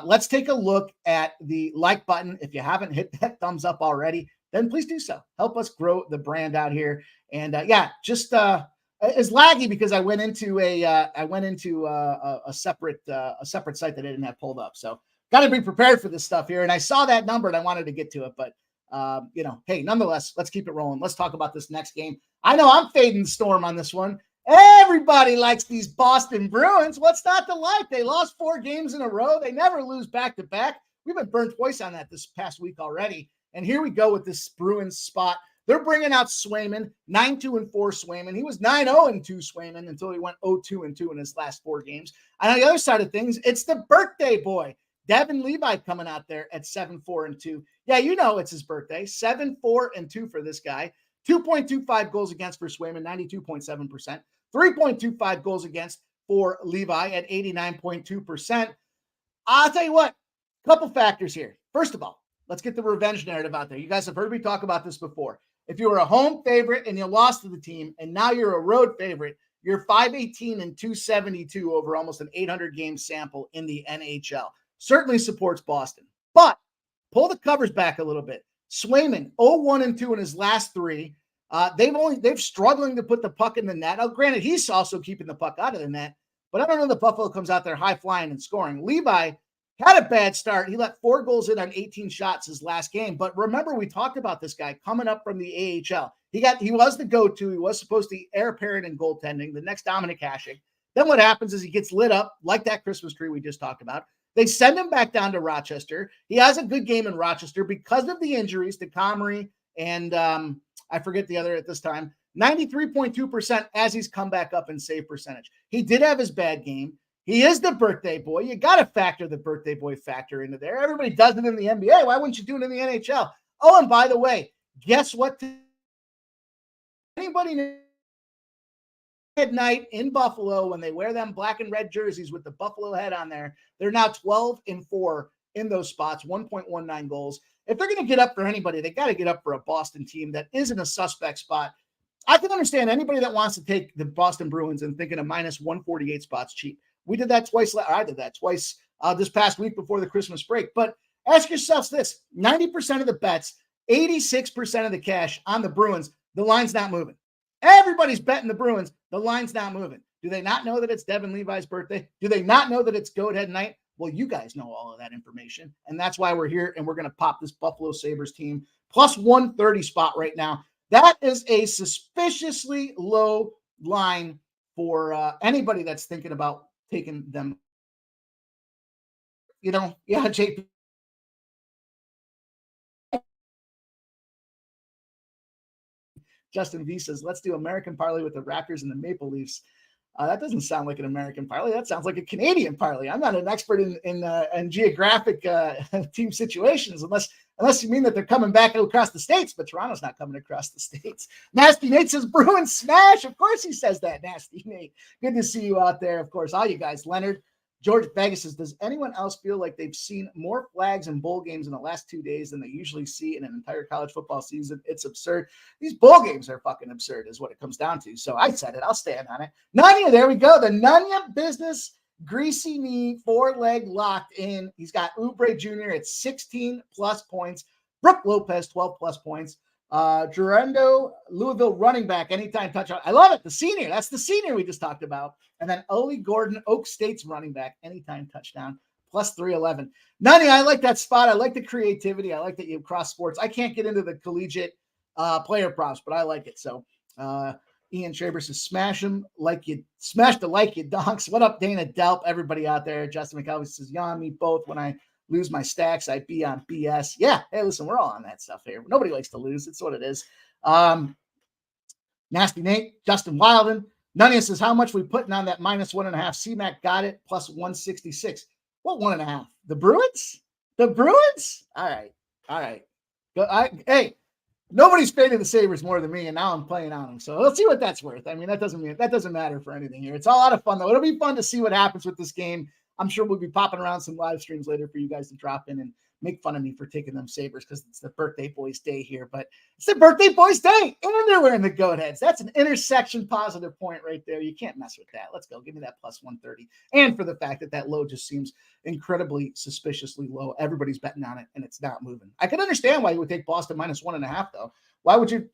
let's take a look at the like button. If you haven't hit that thumbs up already, then please do so. Help us grow the brand out here. And it's laggy because I went into a separate site that I didn't have pulled up. So got to be prepared for this stuff here. And I saw that number and I wanted to get to it, but hey, nonetheless, let's keep it rolling. Let's talk about this next game. I know I'm fading the storm on this one. Everybody likes these Boston Bruins. What's not to like? They lost 4 games in a row. They never lose back-to-back. We've been burned twice on that this past week already. And here we go with this Bruins spot. They're bringing out Swayman, 9-2-4 Swayman. He was 9-0-2 Swayman until he went 0-2-2 in his last 4 games. And on the other side of things, it's the birthday boy, Devin Levi, coming out there at 7-4-2. Yeah, it's his birthday. 7-4-2 for this guy. 2.25 goals against for Swayman, 92.7%. 3.25 goals against for Levi at 89.2%. I'll tell you what, a couple factors here. First of all, let's get the revenge narrative out there. You guys have heard me talk about this before. If you were a home favorite and you lost to the team, and now you're a road favorite, you're 518-272 over almost an 800-game sample in the NHL. Certainly supports Boston. But pull the covers back a little bit. Swayman, 0-1-2 in his last 3. They've struggling to put the puck in the net. Now, granted, he's also keeping the puck out of the net, but I don't know if the Buffalo comes out there high flying and scoring. Levi had a bad start. He let 4 goals in on 18 shots his last game. But remember, we talked about this guy coming up from the AHL. He was the go-to. He was supposed to be heir apparent in goaltending, the next Dominic Hasek. Then what happens is he gets lit up like that Christmas tree we just talked about. They send him back down to Rochester. He has a good game in Rochester because of the injuries to Comrie and I forget the other at this time. 93.2% as he's come back up in save percentage. He did have his bad game. He is the birthday boy. You got to factor the birthday boy factor into there. Everybody does it in the NBA. Why wouldn't you do it in the NHL? Oh, and by the way, guess what? Anybody at night in Buffalo, when they wear them black and red jerseys with the Buffalo head on there, they're now 12-4 in those spots, 1.19 goals. If they're going to get up for anybody, they got to get up for a Boston team that isn't a suspect spot. I can understand anybody that wants to take the Boston Bruins and thinking a minus 148 spots cheap. We did that twice. I did that twice this past week before the Christmas break. But ask yourselves this, 90% of the bets, 86% of the cash on the Bruins, the line's not moving. Everybody's betting the Bruins. The line's not moving. Do they not know that it's Devin Levi's birthday? Do they not know that it's Goat Head Night? Well, you guys know all of that information. And that's why we're here, and we're going to pop this Buffalo Sabres team plus 130 spot right now. That is a suspiciously low line for anybody that's thinking about taking them. JP. Justin V says, let's do American parlay with the Raptors and the Maple Leafs. That doesn't sound like an American parlay. That sounds like a Canadian parlay. I'm not an expert in geographic team situations, unless you mean that they're coming back across the states, but Toronto's not coming across the states. Nasty Nate says, Bruins smash. Of course he says that, Nasty Nate. Good to see you out there. Of course, all you guys, Leonard, George Vegas says, does anyone else feel like they've seen more flags in bowl games in the last 2 days than they usually see in an entire college football season? It's absurd. These bowl games are fucking absurd is what it comes down to. So I said it. I'll stand on it. Nanya, there we go. The Nanya business greasy knee 4-leg locked in. He's got Oubre Jr. at 16 plus points. Brooke Lopez, 12 plus points. Gerando, Louisville running back, anytime touchdown. I love it. The senior. That's the senior we just talked about. And then Ollie Gordon, Oak State's running back, anytime touchdown, plus 311. Nani, I like that spot. I like the creativity. I like that you cross sports. I can't get into the collegiate player props, but I like it. So Ian Schraber says, smash him like you smash the like you donks. What up, Dana Delp? Everybody out there. Justin McAlvey says, yeah, me both. When I lose my stacks, I be on BS. Yeah. Hey, listen, we're all on that stuff here. Nobody likes to lose. It's what it is. Nasty Nate, Justin Wilden. Nunnia says, how much we putting on that -1.5? CMAC got it, plus 166. What 1.5? The Bruins? The Bruins? All right. Hey, nobody's fading the Sabres more than me, and now I'm playing on them. So let's see what that's worth. I mean, that doesn't matter for anything here. It's a lot of fun, though. It'll be fun to see what happens with this game. I'm sure we'll be popping around some live streams later for you guys to drop in and make fun of me for taking them Sabres because it's the birthday boys day here. But it's the birthday boys day, and they're wearing the goat heads. That's an intersection positive point right there. You can't mess with that. Let's go. Give me that plus 130. And for the fact that low just seems incredibly suspiciously low. Everybody's betting on it, and it's not moving. I can understand why you would take Boston -1.5, though. Why would you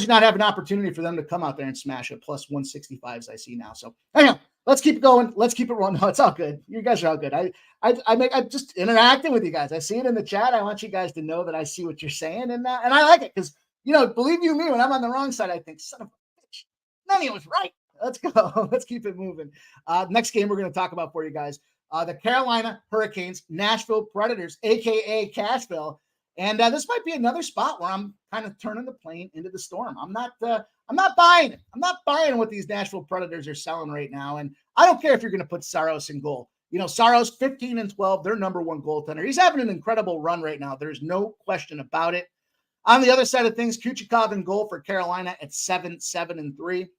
not have an opportunity for them to come out there and smash it plus 165 as I see now? So anyhow, let's keep it going. Let's keep it rolling. No, it's all good. You guys are all good. I'm just interacting with you guys. I see it in the chat. I want you guys to know that I see what you're saying, and I like it because, believe you me, when I'm on the wrong side, I think, son of a bitch, none of it was right. Let's go. Let's keep it moving. Next game we're going to talk about for you guys, the Carolina Hurricanes, Nashville Predators, a.k.a. Cashville. And this might be another spot where I'm kind of turning the plane into the storm. I'm not buying it. I'm not buying what these Nashville Predators are selling right now. And I don't care if you're going to put Saros in goal. Saros 15-12, their number one goaltender. He's having an incredible run right now. There's no question about it. On the other side of things, Kucherov in goal for Carolina at 7-7-3.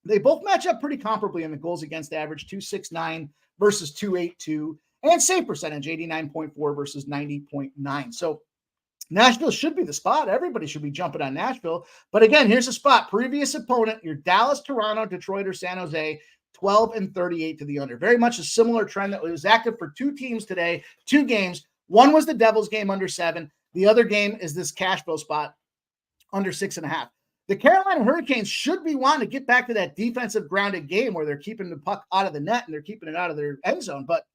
They both match up pretty comparably in the goals against average, 269 versus 282, and save percentage, 89.4 versus 90.9. So Nashville should be the spot. Everybody should be jumping on Nashville. But again, here's a spot. Previous opponent, your Dallas, Toronto, Detroit, or San Jose, 12-38 to the under. Very much a similar trend that was active for two teams today, 2 games. One was the Devils game under 7. The other game is this Cashville spot under 6.5. The Carolina Hurricanes should be wanting to get back to that defensive grounded game where they're keeping the puck out of the net and they're keeping it out of their end zone. But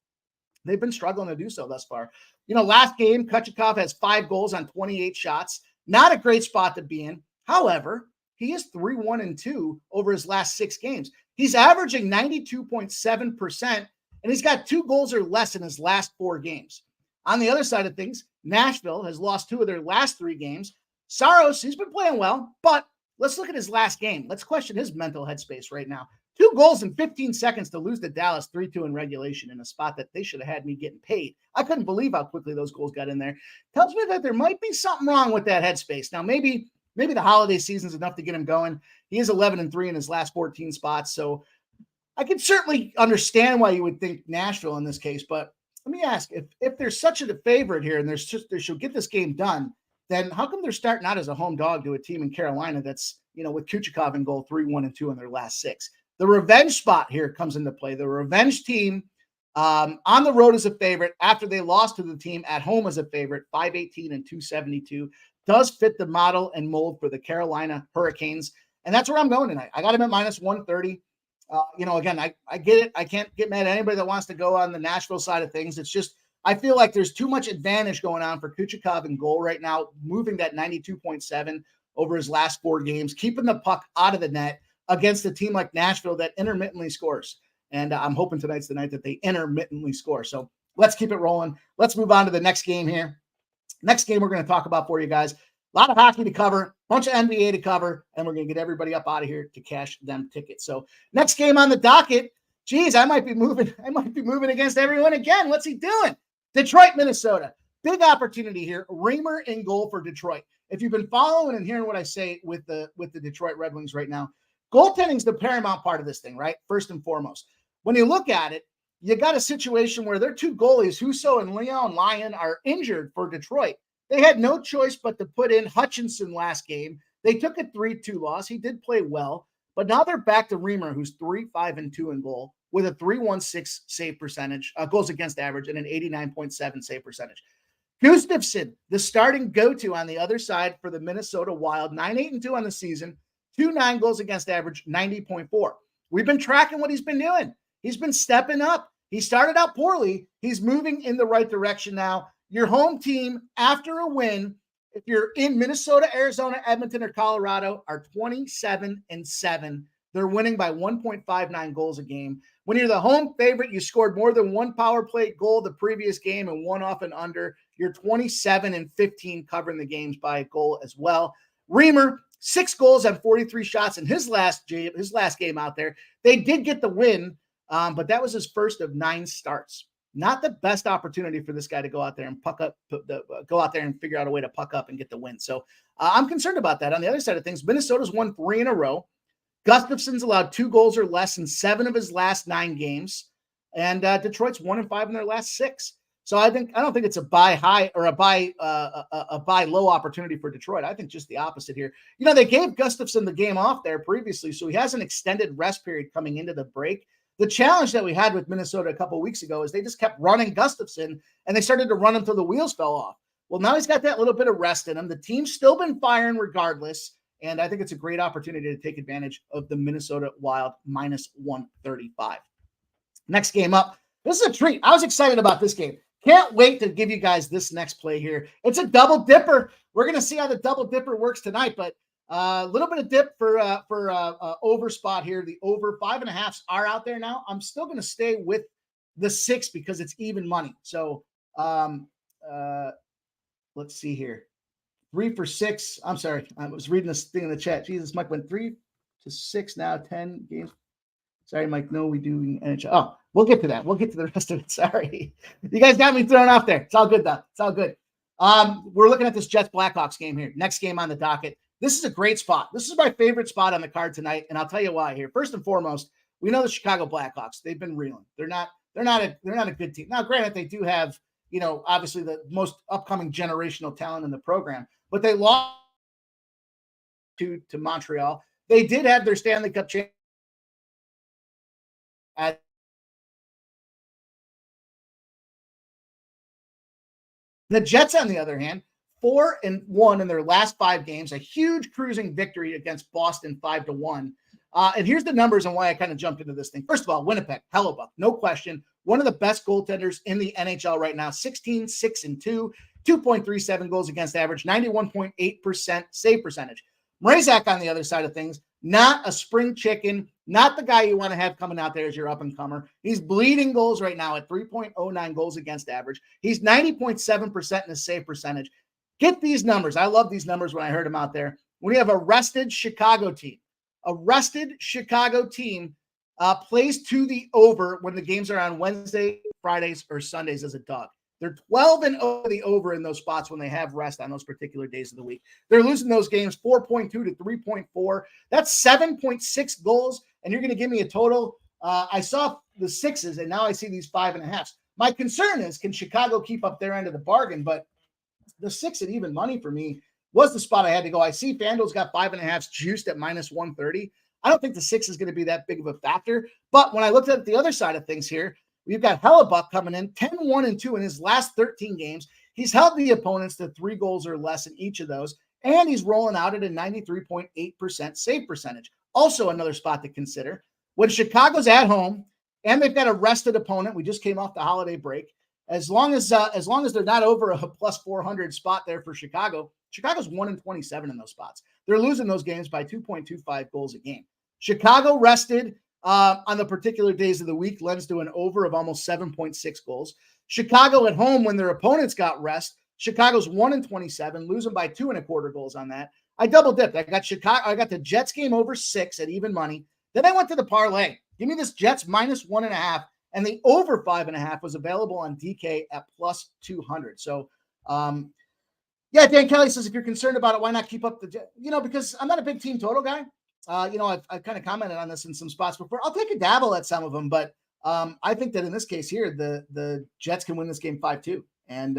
they've been struggling to do so thus far. Last game, Kucherov has 5 goals on 28 shots. Not a great spot to be in. However, he is 3-1-2 over his last 6 games. He's averaging 92.7%, and he's got 2 goals or less in his last 4 games. On the other side of things, Nashville has lost 2 of their last 3 games. Saros, he's been playing well, but let's look at his last game. Let's question his mental headspace right now. 2 goals in 15 seconds to lose to Dallas 3-2 in regulation in a spot that they should have had me getting paid. I couldn't believe how quickly those goals got in there. Tells me that there might be something wrong with that headspace. Now, maybe the holiday season is enough to get him going. He is 11-3 in his last 14 spots. So I can certainly understand why you would think Nashville in this case. But let me ask, if there's such a favorite here and they should get this game done, then how come they're starting out as a home dog to a team in Carolina that's, with Kucherov in goal 3-1-2 in their last 6? The revenge spot here comes into play. The revenge team on the road as a favorite after they lost to the team at home as a favorite, 5-18 and 272, does fit the model and mold for the Carolina Hurricanes. And that's where I'm going tonight. I got him at -130. Again, I get it. I can't get mad at anybody that wants to go on the Nashville side of things. It's just, I feel like there's too much advantage going on for Kucherov in goal right now, moving that 92.7 over his last 4 games, keeping the puck out of the net against a team like Nashville that intermittently scores. And I'm hoping tonight's the night that they intermittently score. So let's keep it rolling. Let's move on to the next game here. Next game we're going to talk about for you guys. A lot of hockey to cover, bunch of NBA to cover, and we're going to get everybody up out of here to cash them tickets. So next game on the docket, geez, I might be moving against everyone again. What's he doing? Detroit, Minnesota. Big opportunity here. Reimer in goal for Detroit. If you've been following and hearing what I say with the Detroit Red Wings right now, goaltending is the paramount part of this thing, right? First and foremost. When you look at it, you got a situation where their two goalies, Husso and Leon Lyon, are injured for Detroit. They had no choice but to put in Hutchinson last game. They took a 3-2 loss. He did play well, but now they're back to Reimer, who's 3-5-2 in goal with a 3.16 save percentage, goals against average, and an 89.7 save percentage. Gustafsson, the starting go-to on the other side for the Minnesota Wild, 9-8-2 on the season, 2.9 goals against average, 90.4. We've been tracking what he's been doing. He's been stepping up. He started out poorly. He's moving in the right direction now. Your home team, after a win, if you're in Minnesota, Arizona, Edmonton, or Colorado, are 27-7. They're winning by 1.59 goals a game. When you're the home favorite, you scored more than one power play goal the previous game and one off and under. You're 27-15 covering the games by a goal as well. Reimer, 6 goals on 43 shots in his last game out there. They did get the win, but that was his first of 9 starts. Not the best opportunity for this guy to go out there and go out there and figure out a way to puck up and get the win. So I'm concerned about that. On the other side of things, Minnesota's won 3 in a row. Gustafsson's allowed 2 goals or less in 7 of his last 9 games, and Detroit's 1-5 in their last 6. So I don't think it's a buy high or a buy low opportunity for Detroit. I think just the opposite here. You know, they gave Gustafsson the game off there previously, so he has an extended rest period coming into the break. The challenge that we had with Minnesota a couple of weeks ago is they just kept running Gustafsson, and they started to run him till the wheels fell off. Well, now he's got that little bit of rest in him. The team's still been firing regardless, and I think it's a great opportunity to take advantage of the Minnesota Wild -135. Next game up. This is a treat. I was excited about this game. Can't wait to give you guys this next play here. It's a double dipper. We're going to see how the double dipper works tonight, but a little bit of dip for over spot here. The over 5.5s are out there now. I'm still going to stay with the 6 because it's even money. So let's see here. 3 for 6. I'm sorry. I was reading this thing in the chat. Jesus, Mike went 3 to 6 now, 10 games. Sorry, Mike. No, we do NHL. Oh, we'll get to that. We'll get to the rest of it. Sorry. You guys got me thrown off there. It's all good, though. It's all good. We're looking at this Jets-Blackhawks game here. Next game on the docket. This is a great spot. This is my favorite spot on the card tonight, and I'll tell you why here. First and foremost, we know the Chicago Blackhawks. They've been reeling. They're not a good team. Now, granted, they do have, obviously the most upcoming generational talent in the program, but they lost to Montreal. They did have their Stanley Cup champion. The Jets, on the other hand, 4-1 in their last 5 games, a huge cruising victory against Boston 5-1. And here's the numbers and why I kind of jumped into this thing. First of all, Winnipeg, Hellebuck, no question. One of the best goaltenders in the NHL right now, 16-6-2, 2.37 goals against average, 91.8% save percentage. Mrazek on the other side of things, not a spring chicken, not the guy you want to have coming out there as your up-and-comer. He's bleeding goals right now at 3.09 goals against average. He's 90.7% in his save percentage. Get these numbers. I love these numbers when I heard them out there. When you have a rested Chicago team plays to the over when the games are on Wednesday, Fridays, or Sundays as a dog. They're 12-0 the over in those spots when they have rest on those particular days of the week. They're losing those games 4.2 to 3.4. That's 7.6 goals, and you're going to give me a total. I saw the 6s, and now I see these 5.5s. My concern is, can Chicago keep up their end of the bargain? But the 6 at even money for me was the spot I had to go. I see FanDuel's got 5.5s juiced at -130. I don't think the 6 is going to be that big of a factor. But when I looked at the other side of things here, we've got Hellebuck coming in 10-1-2 in his last 13 games. He's held the opponents to 3 goals or less in each of those, and he's rolling out at a 93.8% save percentage. Also another spot to consider. When Chicago's at home and they've got a rested opponent, we just came off the holiday break, as long as they're not over a +400 spot there for Chicago, Chicago's 1-27 in those spots. They're losing those games by 2.25 goals a game. Chicago rested on the particular days of the week lends to an over of almost 7.6 goals. Chicago at home, when their opponents got rest, Chicago's 1-27, losing by 2.25 goals on that. I double dipped. I got the Jets game over 6 at even money. Then I went to the parlay. Give me this Jets -1.5. And the over 5.5 was available on DK at +200. So, Dan Kelly says, if you're concerned about it, why not keep up because I'm not a big team total guy. I've kind of commented on this in some spots before. I'll take a dabble at some of them, but I think that in this case here, the Jets can win this game 5-2. And,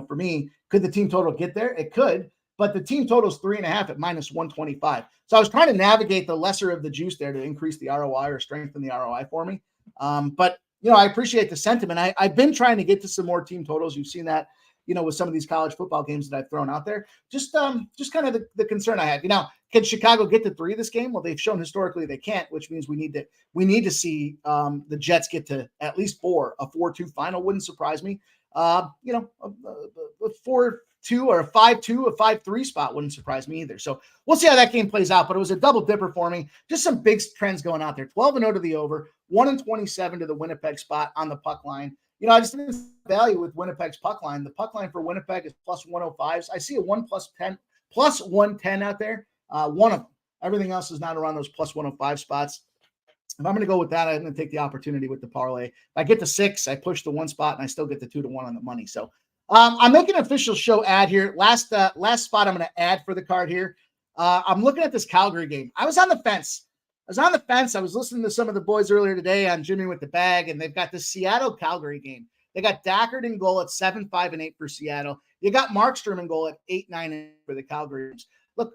for me, could the team total get there? It could, but the team total is 3.5 at -125. So I was trying to navigate the lesser of the juice there to increase the ROI or strengthen the ROI for me. But I appreciate the sentiment. I've been trying to get to some more team totals. You've seen that, with some of these college football games that I've thrown out there. Just kind of the concern I have. Can Chicago get to 3 this game? Well, they've shown historically they can't, which means we need to see the Jets get to at least 4. A 4-2 final wouldn't surprise me. A 4-2 or a 5-2, a 5-3 spot wouldn't surprise me either. So we'll see how that game plays out, but it was a double dipper for me. Just some big trends going out there. 12-0 to the over, 1-27 to the Winnipeg spot on the puck line. I just think it's value with Winnipeg's puck line. The puck line for Winnipeg is +105. I see a +110 out there. One of them. Everything else is not around those +105 spots. If I'm going to go with that, I'm going to take the opportunity with the parlay. If I get to 6, I push the 1 spot, and I still get the 2-1 on the money. So I'm making an official show ad here. Last spot I'm going to add for the card here. I'm looking at this Calgary game. I was on the fence. I was listening to some of the boys earlier today on Jimmy with the Bag, and they've got the Seattle-Calgary game. They got Dackert in goal at 7, 5, and 8 for Seattle. You got Markstrom in goal at 8, 9, and 8 for the Calgary. Look,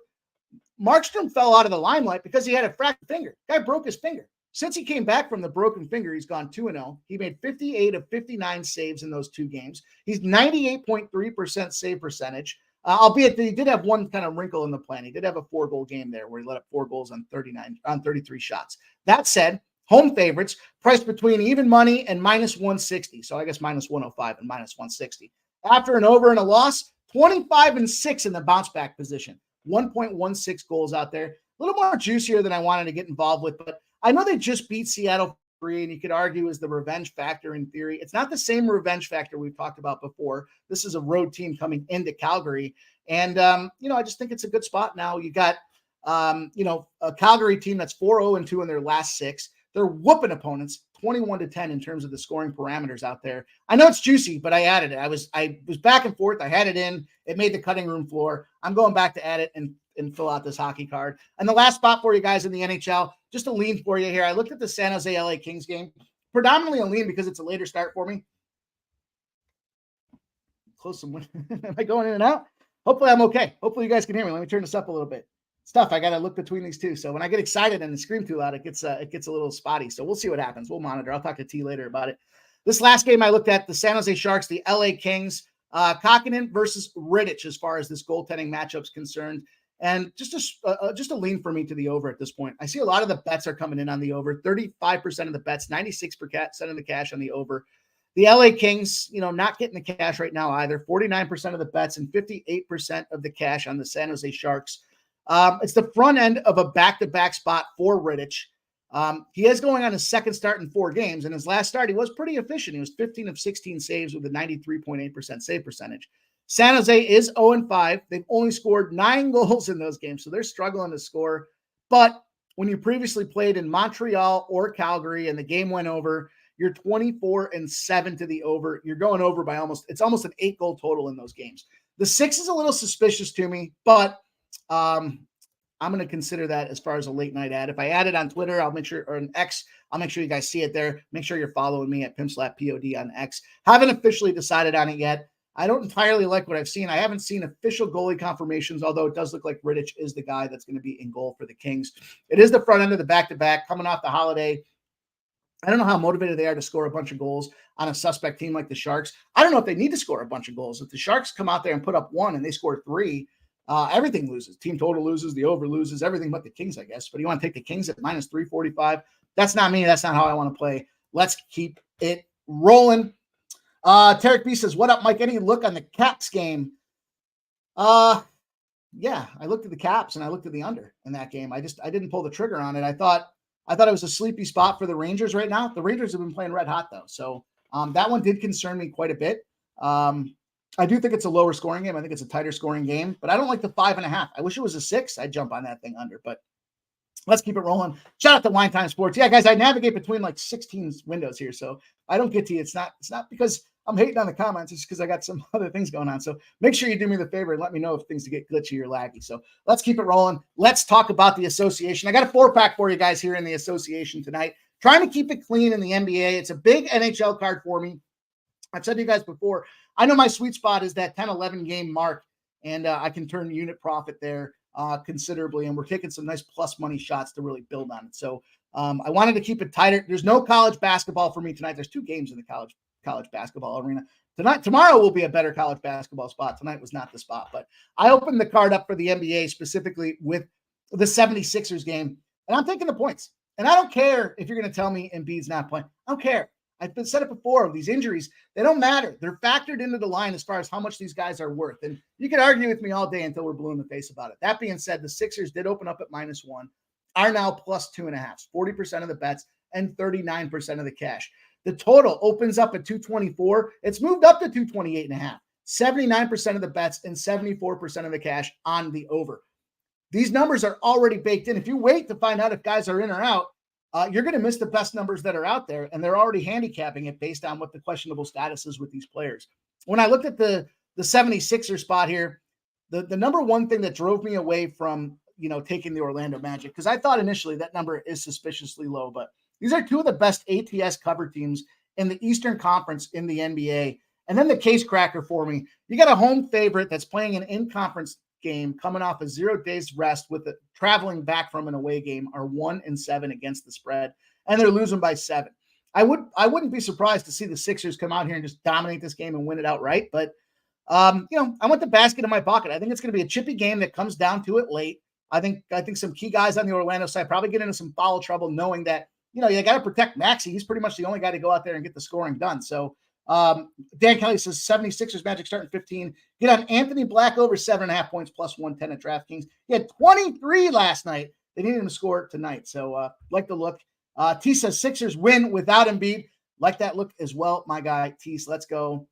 Markstrom fell out of the limelight because he had a fractured finger. Guy broke his finger. Since he came back from the broken finger, he's gone 2-0. He made 58 of 59 saves in those 2 games. He's 98.3% save percentage. Albeit that he did have one kind of wrinkle in the plan. He did have a 4-goal game there where he let up 4 goals on 33 shots. That said, home favorites priced between even money and -160. So I guess -105 and -160. After an over and a loss, 25-6 in the bounce back position. 1.16 goals out there. A little more juicier than I wanted to get involved with, but I know they just beat Seattle 3, and you could argue is the revenge factor in theory. It's not the same revenge factor we've talked about before. This is a road team coming into Calgary. And, I just think it's a good spot now. You got, a Calgary team that's 4-0-2 in their last 6. They're whooping opponents 21-10 in terms of the scoring parameters out there. I know it's juicy, but I added it. I was back and forth. I had it in. It made the cutting room floor. I'm going back to add it and fill out this hockey card. And the last spot for you guys in the NHL, just a lean for you here. I looked at the San Jose LA Kings game, predominantly a lean because it's a later start for me. Close some. Am I going in and out? Hopefully I'm okay. Hopefully you guys can hear me. Let me turn this up a little bit. It's tough. I got to look between these two. So when I get excited and scream too loud, it gets a little spotty. So we'll see what happens. We'll monitor. I'll talk to T later about it. This last game I looked at, the San Jose Sharks, the LA Kings, Kokkonen versus Rittich as far as this goaltending matchup is concerned. And just a lean for me to the over at this point. I see a lot of the bets are coming in on the over. 35% of the bets, 96% of the cash on the over. The LA Kings, not getting the cash right now either. 49% of the bets and 58% of the cash on the San Jose Sharks. It's the front end of a back-to-back spot for Rittich. He is going on his second start in 4 games. And his last start, he was pretty efficient. He was 15 of 16 saves with a 93.8% save percentage. San Jose is 0-5. They've only scored 9 goals in those games, so they're struggling to score. But when you previously played in Montreal or Calgary and the game went over, you're 24-7 to the over. You're going over by almost an 8-goal total in those games. The 6 is a little suspicious to me, but I'm going to consider that as far as a late night ad. If I add it on Twitter, I'll make sure, or on X, I'll make sure you guys see it there. Make sure you're following me at pimp/POD on X. Haven't officially decided on it yet. I don't entirely like what I've seen. I haven't seen official goalie confirmations, although it does look like Rittich is the guy that's going to be in goal for the Kings. It is the front end of the back-to-back coming off the holiday. I don't know how motivated they are to score a bunch of goals on a suspect team like the Sharks. I don't know if they need to score a bunch of goals. If the Sharks come out there and put up 1 and they score 3, everything loses. Team total loses, the over loses, everything but the Kings, I guess. But you want to take the Kings at -345? That's not me. That's not how I want to play. Let's keep it rolling. Tarek B says, what up, Mike? Any look on the Caps game? Yeah, I looked at the Caps and I looked at the under in that game. I didn't pull the trigger on it. I thought it was a sleepy spot for the Rangers right now. The Rangers have been playing red hot though. So that one did concern me quite a bit. I do think it's a lower scoring game. I think it's a tighter scoring game, but I don't like the 5.5. I wish it was a 6. I'd jump on that thing under, but let's keep it rolling. Shout out to Wine Time Sports. Yeah, guys, I navigate between like 16 windows here. So I don't get to you. It's not because I'm hating on the comments. It's because I got some other things going on. So make sure you do me the favor and let me know if things get glitchy or laggy. So let's keep it rolling. Let's talk about the association. I got a 4-pack for you guys here in the association tonight. trying to keep it clean in the NBA. It's a big NHL card for me. I've said to you guys before, I know my sweet spot is that 10-11 game mark, and I can turn unit profit there considerably, and we're taking some nice plus money shots to really build on it. So I wanted to keep it tighter. There's no college basketball for me tonight. There's 2 games in the college basketball arena. Tomorrow will be a better college basketball spot. Tonight was not the spot, but I opened the card up for the NBA specifically with the 76ers game, and I'm taking the points. And I don't care if you're going to tell me Embiid's not playing. I don't care. I've said it before. These injuries, they don't matter. They're factored into the line as far as how much these guys are worth. And you can argue with me all day until we're blue in the face about it. That being said, the Sixers did open up at -1, are now plus 2.5, 40% of the bets and 39% of the cash. The total opens up at 224. It's moved up to 228.5, 79% of the bets and 74% of the cash on the over. These numbers are already baked in. If you wait to find out if guys are in or out, you're going to miss the best numbers that are out there, and they're already handicapping it based on what the questionable status is with these players. When I looked at the 76er spot here, the number one thing that drove me away from, taking the Orlando Magic, because I thought initially that number is suspiciously low, but these are 2 of the best ATS cover teams in the Eastern Conference in the NBA. And then the case cracker for me, you got a home favorite that's playing an in-conference game coming off a 0 days rest with traveling back from an away game, are 1-7 against the spread, and they're losing by 7. I wouldn't be surprised to see the Sixers come out here and just dominate this game and win it outright. But I want the basket in my pocket. I think it's going to be a chippy game that comes down to it late. I think some key guys on the Orlando side probably get into some foul trouble, knowing that you got to protect Maxey. He's pretty much the only guy to go out there and get the scoring done. So Dan Kelly says 76ers Magic starting 15. Get on Anthony Black over 7.5 points plus 110 at DraftKings. He had 23 last night. They needed him to score tonight. So like the look. T says Sixers win without Embiid. Like that look as well, my guy. T, let's go.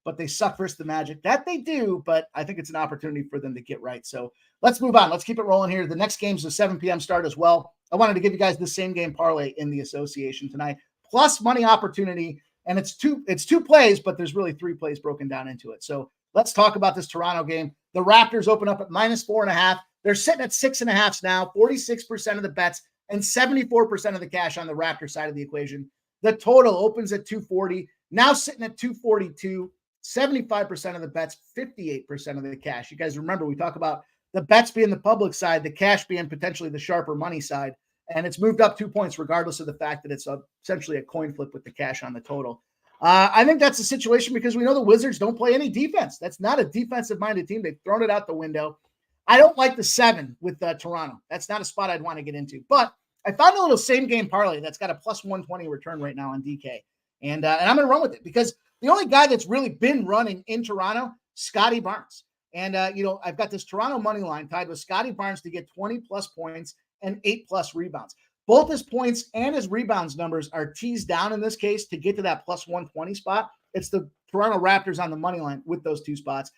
But they suck versus the Magic. That they do, but I think it's an opportunity for them to get right. So let's move on. Let's keep it rolling here. The next game's a 7 p.m. start as well. I wanted to give you guys the same game parlay in the association tonight, plus money opportunity. And it's two plays, but there's really 3 plays broken down into it. So let's talk about this Toronto game. The Raptors open up at -4.5. They're sitting at 6.5 now, 46% of the bets and 74% of the cash on the Raptor side of the equation. The total opens at 240, now sitting at 242, 75% of the bets, 58% of the cash. You guys remember we talk about the bets being the public side, the cash being potentially the sharper money side. And it's moved up 2 points, regardless of the fact that it's essentially a coin flip with the cash on the total. I think that's the situation because we know the Wizards don't play any defense. That's not a defensive-minded team. They've thrown it out the window. I don't like the 7 with Toronto. That's not a spot I'd want to get into. But I found a little same-game parlay that's got a plus 120 return right now on DK. And I'm going to run with it because the only guy that's really been running in Toronto, Scotty Barnes. And, I've got this Toronto money line tied with Scotty Barnes to get 20-plus points and 8+ rebounds. Both his points and his rebounds numbers are teased down in this case to get to that plus 120 spot. It's the Toronto Raptors on the money line with those 2 spots.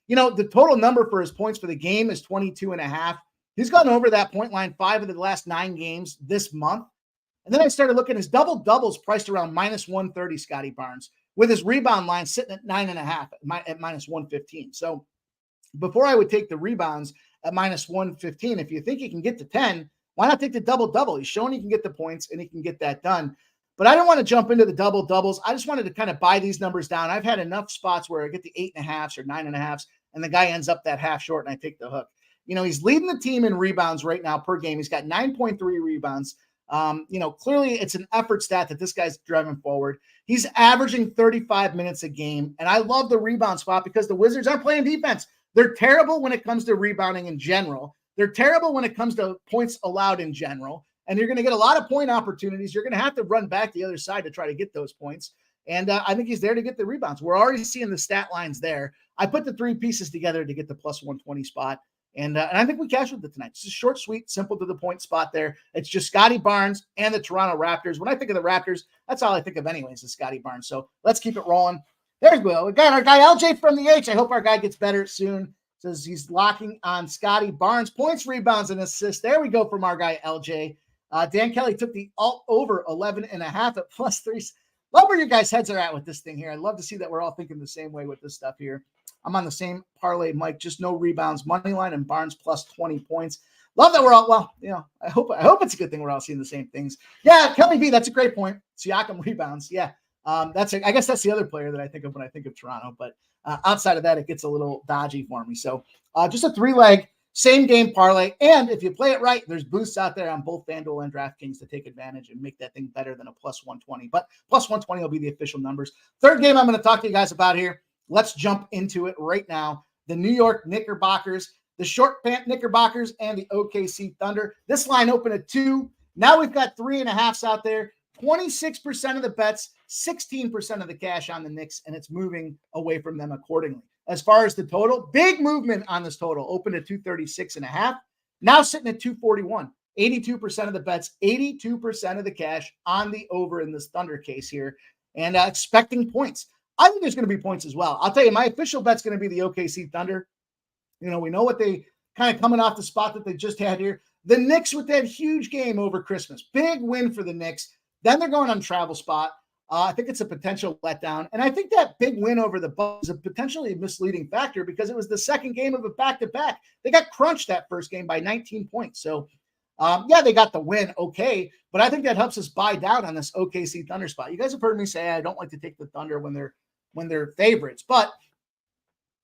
The total number for his points for the game is 22.5. He's gone over that point line 5 of the last 9 games this month. And then I started looking at his double-doubles priced around -130, Scotty Barnes, with his rebound line sitting at 9.5 at -115. So before I would take the rebounds at -115, if you think you can get to 10, why not take the double-double? He's shown he can get the points and he can get that done. But I don't want to jump into the double-doubles. I just wanted to kind of buy these numbers down. I've had enough spots where I get the 8.5s or 9.5s, and the guy ends up that half short, and I take the hook. He's leading the team in rebounds right now per game. He's got 9.3 rebounds. Clearly it's an effort stat that this guy's driving forward. He's averaging 35 minutes a game, and I love the rebound spot because the Wizards aren't playing defense. They're terrible when it comes to rebounding in general. They're terrible when it comes to points allowed in general. And you're going to get a lot of point opportunities. You're going to have to run back the other side to try to get those points. And I think he's there to get the rebounds. We're already seeing the stat lines there. I put the 3 pieces together to get the plus 120 spot. And I think we cashed with it tonight. It's a short, sweet, simple to the point spot there. It's just Scotty Barnes and the Toronto Raptors. When I think of the Raptors, that's all I think of anyways is Scotty Barnes. So let's keep it rolling. There's Will. We got our guy LJ from the H. I hope our guy gets better soon. Says he's locking on Scotty Barnes. Points, rebounds, and assists. There we go from our guy LJ. Dan Kelly took the alt over 11.5 at +3. Love where your guys' heads are at with this thing here. I'd love to see that we're all thinking the same way with this stuff here. I'm on the same parlay, Mike, just no rebounds. Money line and Barnes plus 20 points. love that we're all, well, I hope it's a good thing we're all seeing the same things. Yeah, Kelly B, that's a great point. Siakam rebounds. Yeah. I guess that's the other player that I think of when I think of Toronto, but outside of that, it gets a little dodgy for me. So just a 3-leg same game parlay. And if you play it right, there's boosts out there on both FanDuel and DraftKings to take advantage and make that thing better than a plus 120. But plus 120 will be the official numbers. Third game I'm going to talk to you guys about here. Let's jump into it right now. The New York Knickerbockers, the short pant Knickerbockers, and the OKC Thunder. This line opened at 2. Now we've got 3.5s out there. 26% of the bets, 16% of the cash on the Knicks, and it's moving away from them accordingly. As far as the total, big movement on this total. Opened at 236.5. Now sitting at 241. 82% of the bets, 82% of the cash on the over in this Thunder case here, and expecting points. I think there's going to be points as well. I'll tell you, my official bet's going to be the OKC Thunder. We know what they kind of coming off the spot that they just had here. The Knicks with that huge game over Christmas. Big win for the Knicks. Then they're going on travel spot. I think it's a potential letdown. And I think that big win over the Bucks is a potentially misleading factor because it was the second game of a back-to-back. They got crunched that first game by 19 points. So, they got the win, okay. But I think that helps us buy down on this OKC Thunder spot. You guys have heard me say I don't like to take the Thunder when they're favorites. But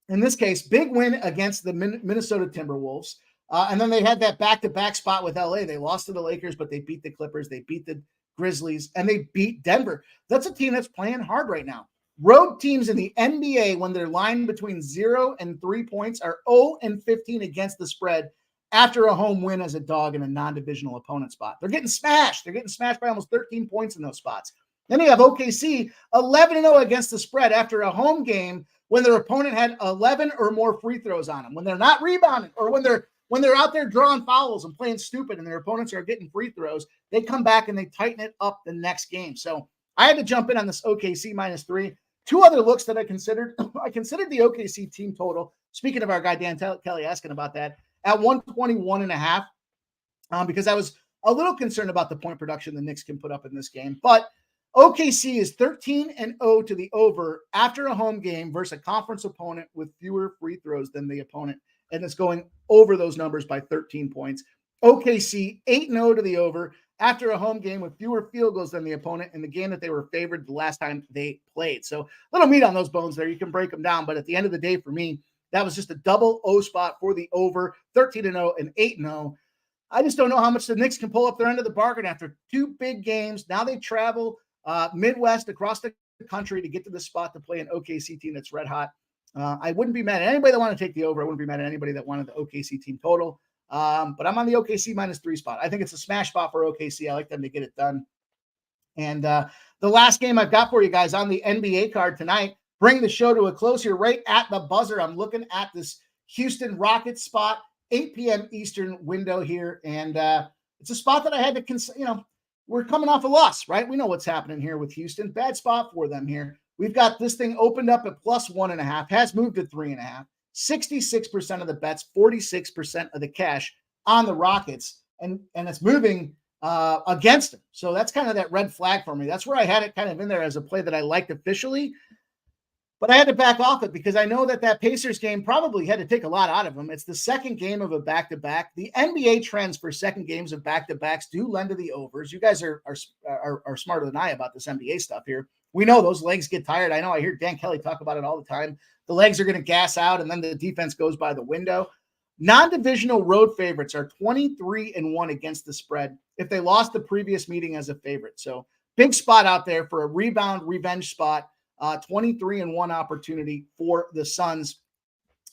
in this case, big win against the Minnesota Timberwolves. And then they had that back-to-back spot with LA. They lost to the Lakers, but they beat the Clippers. They beat the Grizzlies, and they beat Denver. That's a team that's playing hard right now. Road teams in the NBA, when they're lined between 0 and 3 points, are 0 and 15 against the spread after a home win as a dog in a non-divisional opponent spot. They're getting smashed. They're getting smashed by almost 13 points in those spots. Then you have OKC 11-0 against the spread after a home game when their opponent had 11 or more free throws on them, when they're not rebounding, or when they're out there drawing fouls and playing stupid and their opponents are getting free throws, they come back and they tighten it up the next game. So I had to jump in on this OKC -3. Two other looks that I considered. I considered the OKC team total. Speaking of our guy, Dan Kelly, asking about that, at 121.5, because I was a little concerned about the point production the Knicks can put up in this game. But OKC is 13-0 to the over after a home game versus a conference opponent with fewer free throws than the opponent. And it's going over those numbers by 13 points. OKC 8-0 to the over after a home game with fewer field goals than the opponent in the game that they were favored the last time they played. So a little meat on those bones there. You can break them down. But at the end of the day, for me, that was just a double O spot for the over, 13-0 and 8-0. I just don't know how much the Knicks can pull up their end of the bargain after two big games. Now they travel Midwest across the country to get to the spot to play an OKC team that's red hot. I wouldn't be mad at anybody that wanted to take the over. I wouldn't be mad at anybody that wanted the OKC team total. But I'm on the OKC -3 spot. I think it's a smash spot for OKC. I like them to get it done. And the last game I've got for you guys on the NBA card tonight, bring the show to a close here right at the buzzer. I'm looking at this Houston Rockets spot, 8 p.m. Eastern window here. And it's a spot that I had to consider. We're coming off a loss, right? We know what's happening here with Houston. Bad spot for them here. We've got this thing opened up at +1.5, has moved to 3.5, 66% of the bets, 46% of the cash on the Rockets, and it's moving against them. So that's kind of that red flag for me. That's where I had it kind of in there as a play that I liked officially, but I had to back off it because I know that Pacers game probably had to take a lot out of them. It's the second game of a back-to-back. The NBA trends for second games of back-to-backs do lend to the overs. You guys are smarter than I about this NBA stuff here. We know those legs get tired. I know I hear Dan Kelly talk about it all the time. The legs are going to gas out, and then the defense goes by the window. Non-divisional road favorites are 23-1 against the spread if they lost the previous meeting as a favorite. So big spot out there for a rebound revenge spot, 23-1 opportunity for the Suns.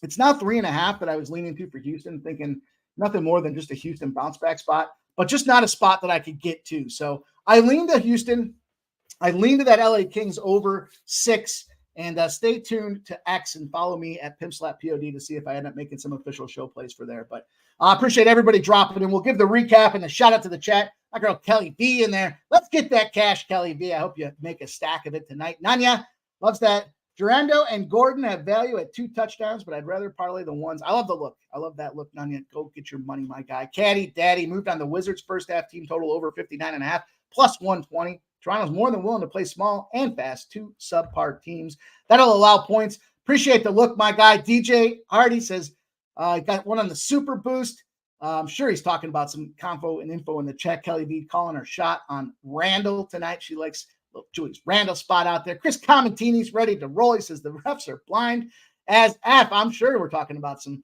It's now 3.5 that I was leaning to for Houston, thinking nothing more than just a Houston bounce back spot, but just not a spot that I could get to. So I leaned to Houston. I lean to that LA Kings over 6, and stay tuned to X and follow me at PimpSlapPOD to see if I end up making some official show plays for there. But I appreciate everybody dropping in. We'll give the recap and a shout out to the chat. My girl Kelly B in there. Let's get that cash, Kelly B. I hope you make a stack of it tonight. Nanya loves that. Durando and Gordon have value at 2 touchdowns, but I'd rather parlay the ones. I love the look. I love that look, Nanya. Go get your money, my guy. Caddy Daddy moved on the Wizards' first half team total over 59.5 +120. Toronto's more than willing to play small and fast, 2 subpar teams. That'll allow points. Appreciate the look, my guy. DJ Hardy says, got one on the Super Boost. I'm sure he's talking about some info in the chat. Kelly V calling her shot on Randall tonight. She likes Julie's Randall spot out there. Chris Comentini's ready to roll. He says the refs are blind as F. I'm sure we're talking about some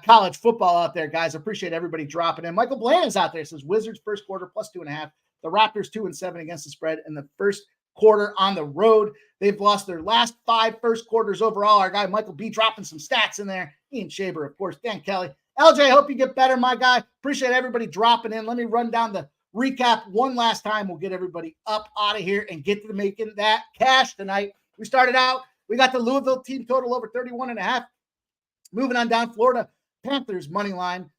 college football out there, guys. I appreciate everybody dropping in. Michael Bland is out there. Says Wizards first quarter plus 2.5. The Raptors 2-7 against the spread in the first quarter on the road. They've lost their last 5 first quarters overall. Our guy Michael B dropping some stats in there. Ian Shaber, of course. Dan Kelly. LJ, hope you get better, my guy. Appreciate everybody dropping in. Let me run down the recap one last time. We'll get everybody up out of here and get to making that cash tonight. We started out. We got the Louisville team total over 31.5. Moving on down, Florida Panthers money line,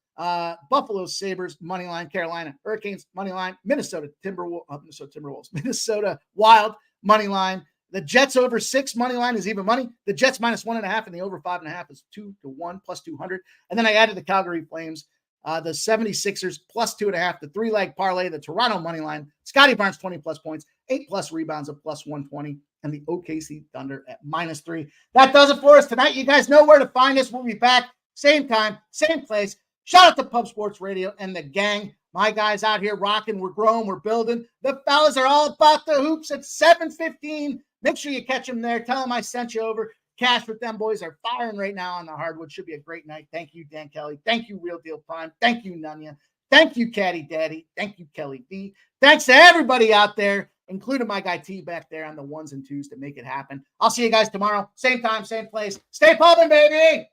Buffalo Sabres money line, Carolina Hurricanes money line, Minnesota Timberwolves, Minnesota Wild money line. The Jets over 6 money line is even money. The Jets minus 1.5 and the over 5.5 is 2-1 plus 200. And then I added the Calgary Flames, the 76ers plus 2.5, the 3-leg parlay, the Toronto money line, Scotty Barnes 20 plus points, 8 plus rebounds of plus 120, and the OKC Thunder at -3. That does it for us tonight. You guys know where to find us. We'll be back same time, same place. Shout out to Pub Sports Radio and the gang. My guys out here rocking. We're growing. We're building. The fellas are all about the hoops at 7:15. Make sure you catch them there. Tell them I sent you over. Cash with them boys are firing right now on the hardwood. Should be a great night. Thank you, Dan Kelly. Thank you, Real Deal Prime. Thank you, Nunya. Thank you, Caddy Daddy. Thank you, Kelly B. Thanks to everybody out there, including my guy T back there on the 1s and 2s to make it happen. I'll see you guys tomorrow. Same time, same place. Stay pumping, baby.